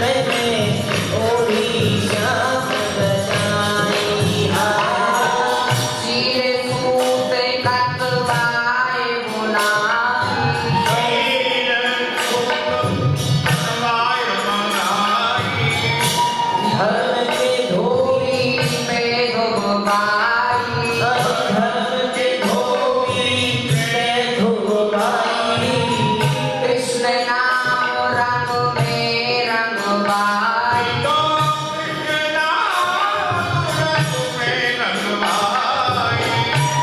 Speaker 2: मैंने ओढ़ी श्याम रजाई।
Speaker 4: सिर सूत कतवाए बुनाई
Speaker 2: धर्म के धोबी
Speaker 4: में धुबाई
Speaker 2: धर्म के धोबी में धोबाई।
Speaker 4: कृष्ण नाम रंग में रंगवाई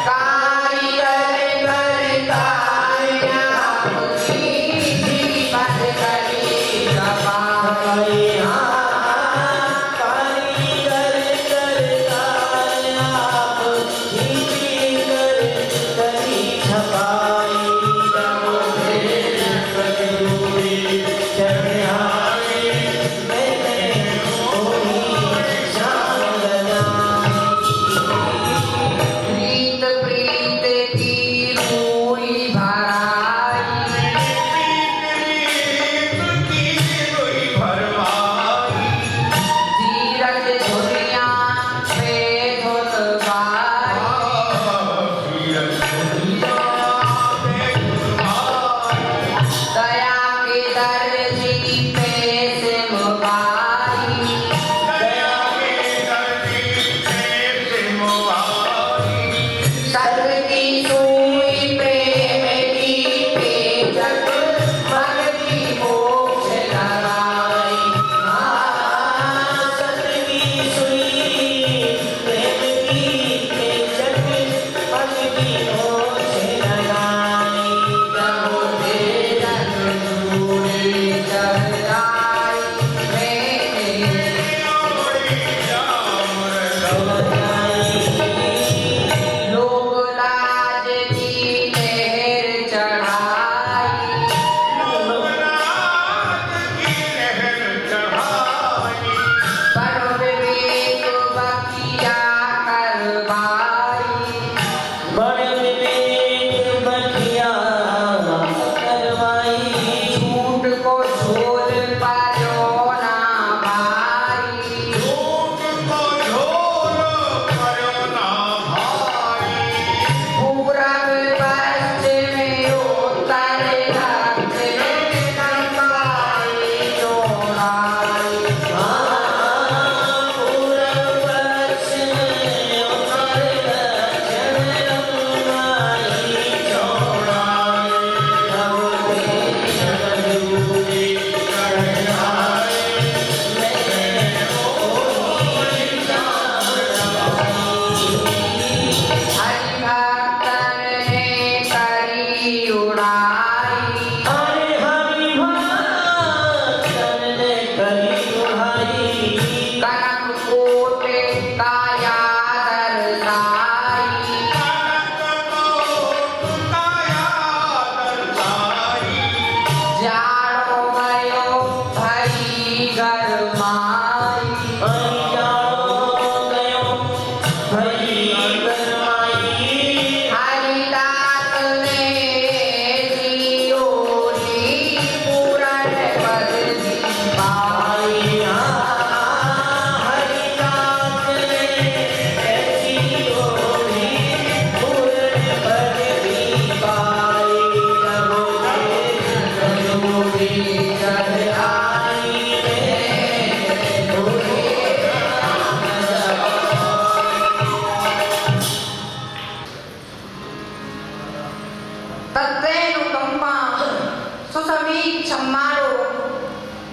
Speaker 4: कारीगर करताया जीवन करी कपाई
Speaker 2: कारीगर करता आप हिंदी कर करी छपाई। चढ़ आई मैंने ओढ़ी श्याम रजाई।
Speaker 4: प्रीत प्रीत की रूई भराई धीरज धुरिया पे धुतवाई दया के दर्जी पे सिमवाई सत की सुई प्रेम की पेचक भक्ति मोक्ष लगाई
Speaker 2: सतगी सुई प्रेम की पेचक भक्ति मोक्ष लगाई।
Speaker 4: प्रभु तेरा दूरी चढ़ जाई लोक लाज की लहर चढ़ाई पर विवेक बकिया करवाई
Speaker 2: बड़े विवेक बखिया करवाई।
Speaker 4: झूठ को झोल पालो ना भाई पूरब पश्चिम उत्तर दक्षिण लंबाई चौड़ाई
Speaker 2: पूरब पश्चिम उत्तर दक्षिण लंबाई चौड़ाई। तब तेरी जगजूरी चढ़ आई मैंने ओढ़ी श्याम रजाई।
Speaker 4: हरि भक्तन ने करी उड़ाई
Speaker 2: अरे हरि भक्तन ने करी दुहाई।
Speaker 4: कनक कोट काया दरसाई जाड़ो गयो भई गरमाई हरिदास ने जियोरी पूरन पद दी पाई सुसवी क्षमारो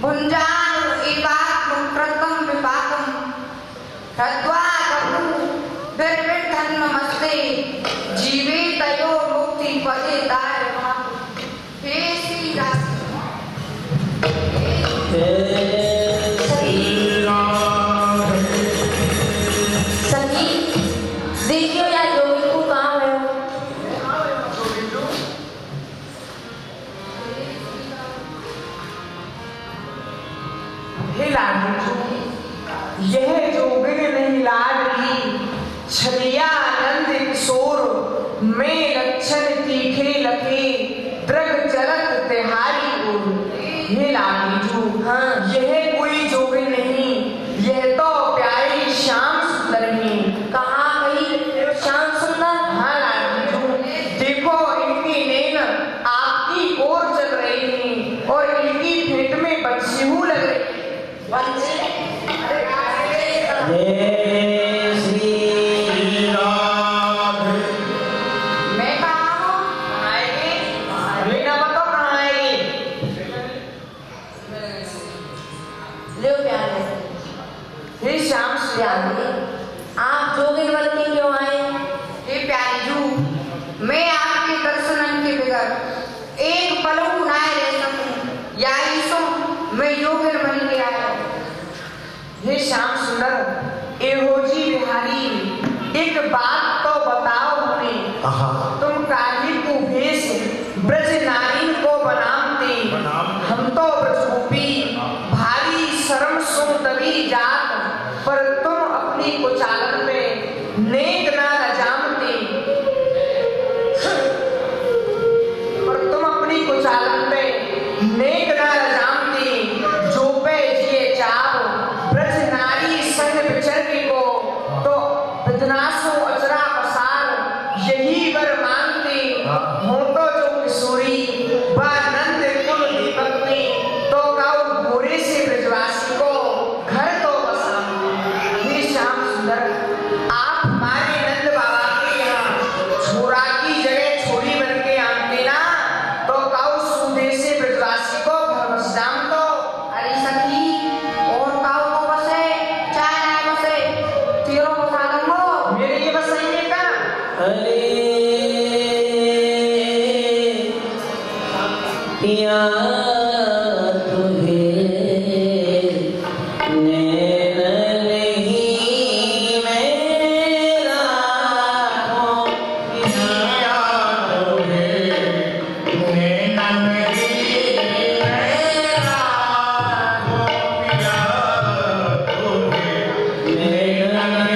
Speaker 4: भुंजानो एवात्म कृतम विपाकम ह्रद्वा कटु बिरबिर नमस्ते जीवे तयो मुक्ति पदे दाय हे श्री राम
Speaker 6: सखी देखियो यार जोगिन को कहाँ है
Speaker 3: हे लाडली यह जोगिन नहीं लाडली छलिया आनंद किशोर में लक्षण तीखे लखे द्रग चलत तिहारी ओर। हे लाडली जू
Speaker 6: हाँ।
Speaker 3: यह कोई जोगिन नहीं, यह तो प्यारी श्याम सुंदर ही।
Speaker 6: कहाँ गई श्याम सुंदर
Speaker 3: हाँ लाडली जू देखो इनकी नैन आपकी ओर चल रही हैं और इनकी भेंट में बदशू लग रही है।
Speaker 2: जय श्री
Speaker 1: राधे।
Speaker 4: मैं कहाँ हूँ
Speaker 3: आएगी अभी ना बताओ कहाँ आएगी।
Speaker 6: ले प्यारे
Speaker 3: हे श्याम
Speaker 6: प्यारे आप जोगिन बन के क्यों आए
Speaker 4: हे प्यारी जू मैं आपके दर्शन के बगैर एक पल उड़ाए रह सकूं या ईसो मैं योगिन बन के आया हूं।
Speaker 3: हे श्याम सुंदर एहोजी बिहारी एक बात तो बताओ हमें,
Speaker 1: कहा
Speaker 3: तुम काली को भेष ब्रज नारी को बनामते, हम तो ब्रजरूपी भारी शर्म सो तभी जात, पर तुम अपनी कुचालन में नेक ना जानते, पर तुम अपनी कुचालन में नेक ना जानते, जो पे जिए चाव ब्रज नारी संग विचरने को तो विधनासो अजरा पसार यही वर मानते हो। तो जो किशोरी व नंद कुल दीपक में तो गाँव भोरे से ब्रजवासी को घर तो बसा। हे श्याम सुंदर आप हमारे नंद बाबा के यहाँ छोरा की जगह छोरी बन के आते ना, तो गाँव सूधे से ब्रजवासी को घर बस जाम तो।
Speaker 4: अरे सखी और काऊ को बसे चाहे ना बसे तीरों को साधन हो
Speaker 3: मेरे लिए बस सही है का
Speaker 2: हरे पिया तुझे नैन नहीं मेरा हो पिया नैन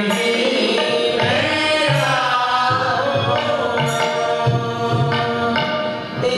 Speaker 2: नहीं मेरा हो।
Speaker 6: ए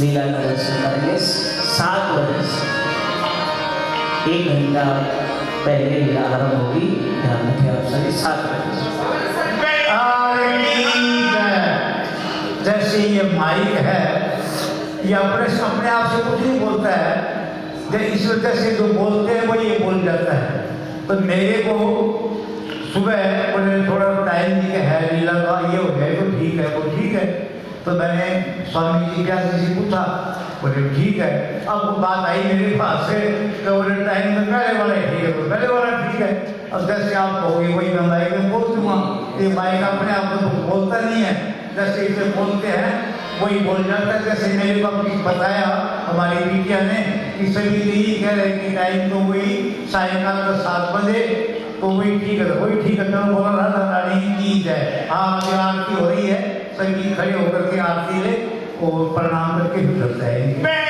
Speaker 2: लीला का दर्शन करेंगे 7 बजे से 1 घंटा पहले लीला आरंभ होगी। ध्यान रखें आप सभी 7 बजे से।
Speaker 1: जैसे ये माइक है, ये अपने आप से कुछ नहीं बोलता है, जब इस वजह से जो बोलते हैं वो ये बोल जाता है। तो मेरे को सुबह बोले थोड़ा टाइम दिया है लीला का, ये हो जाए तो ठीक है, वो ठीक है। तो मैंने स्वामी जी क्या से पूछा, बोले ठीक है। अब वो बात आई मेरे पास से तो बोले टाइम तो पहले वाला ठीक है, तो पहले वाला ठीक है। अब जैसे आप कहोगे वही मैं माइक में बोल दूँगा। ये माइक अपने आप को तो बोलता नहीं है, जैसे इसे बोलते हैं वही बोल जाता है। जैसे मेरे को बताया हमारी बिटिया ने कि सभी यही कह रहे कि टाइम तो वही सायकाल का 7 बजे, तो वही ठीक है, वही ठीक है। तो बोला राधा रानी की जय। हाँ अभी आरती हो रही है, सभी खड़े होकर के आरती ले और प्रणाम करके भी करता है।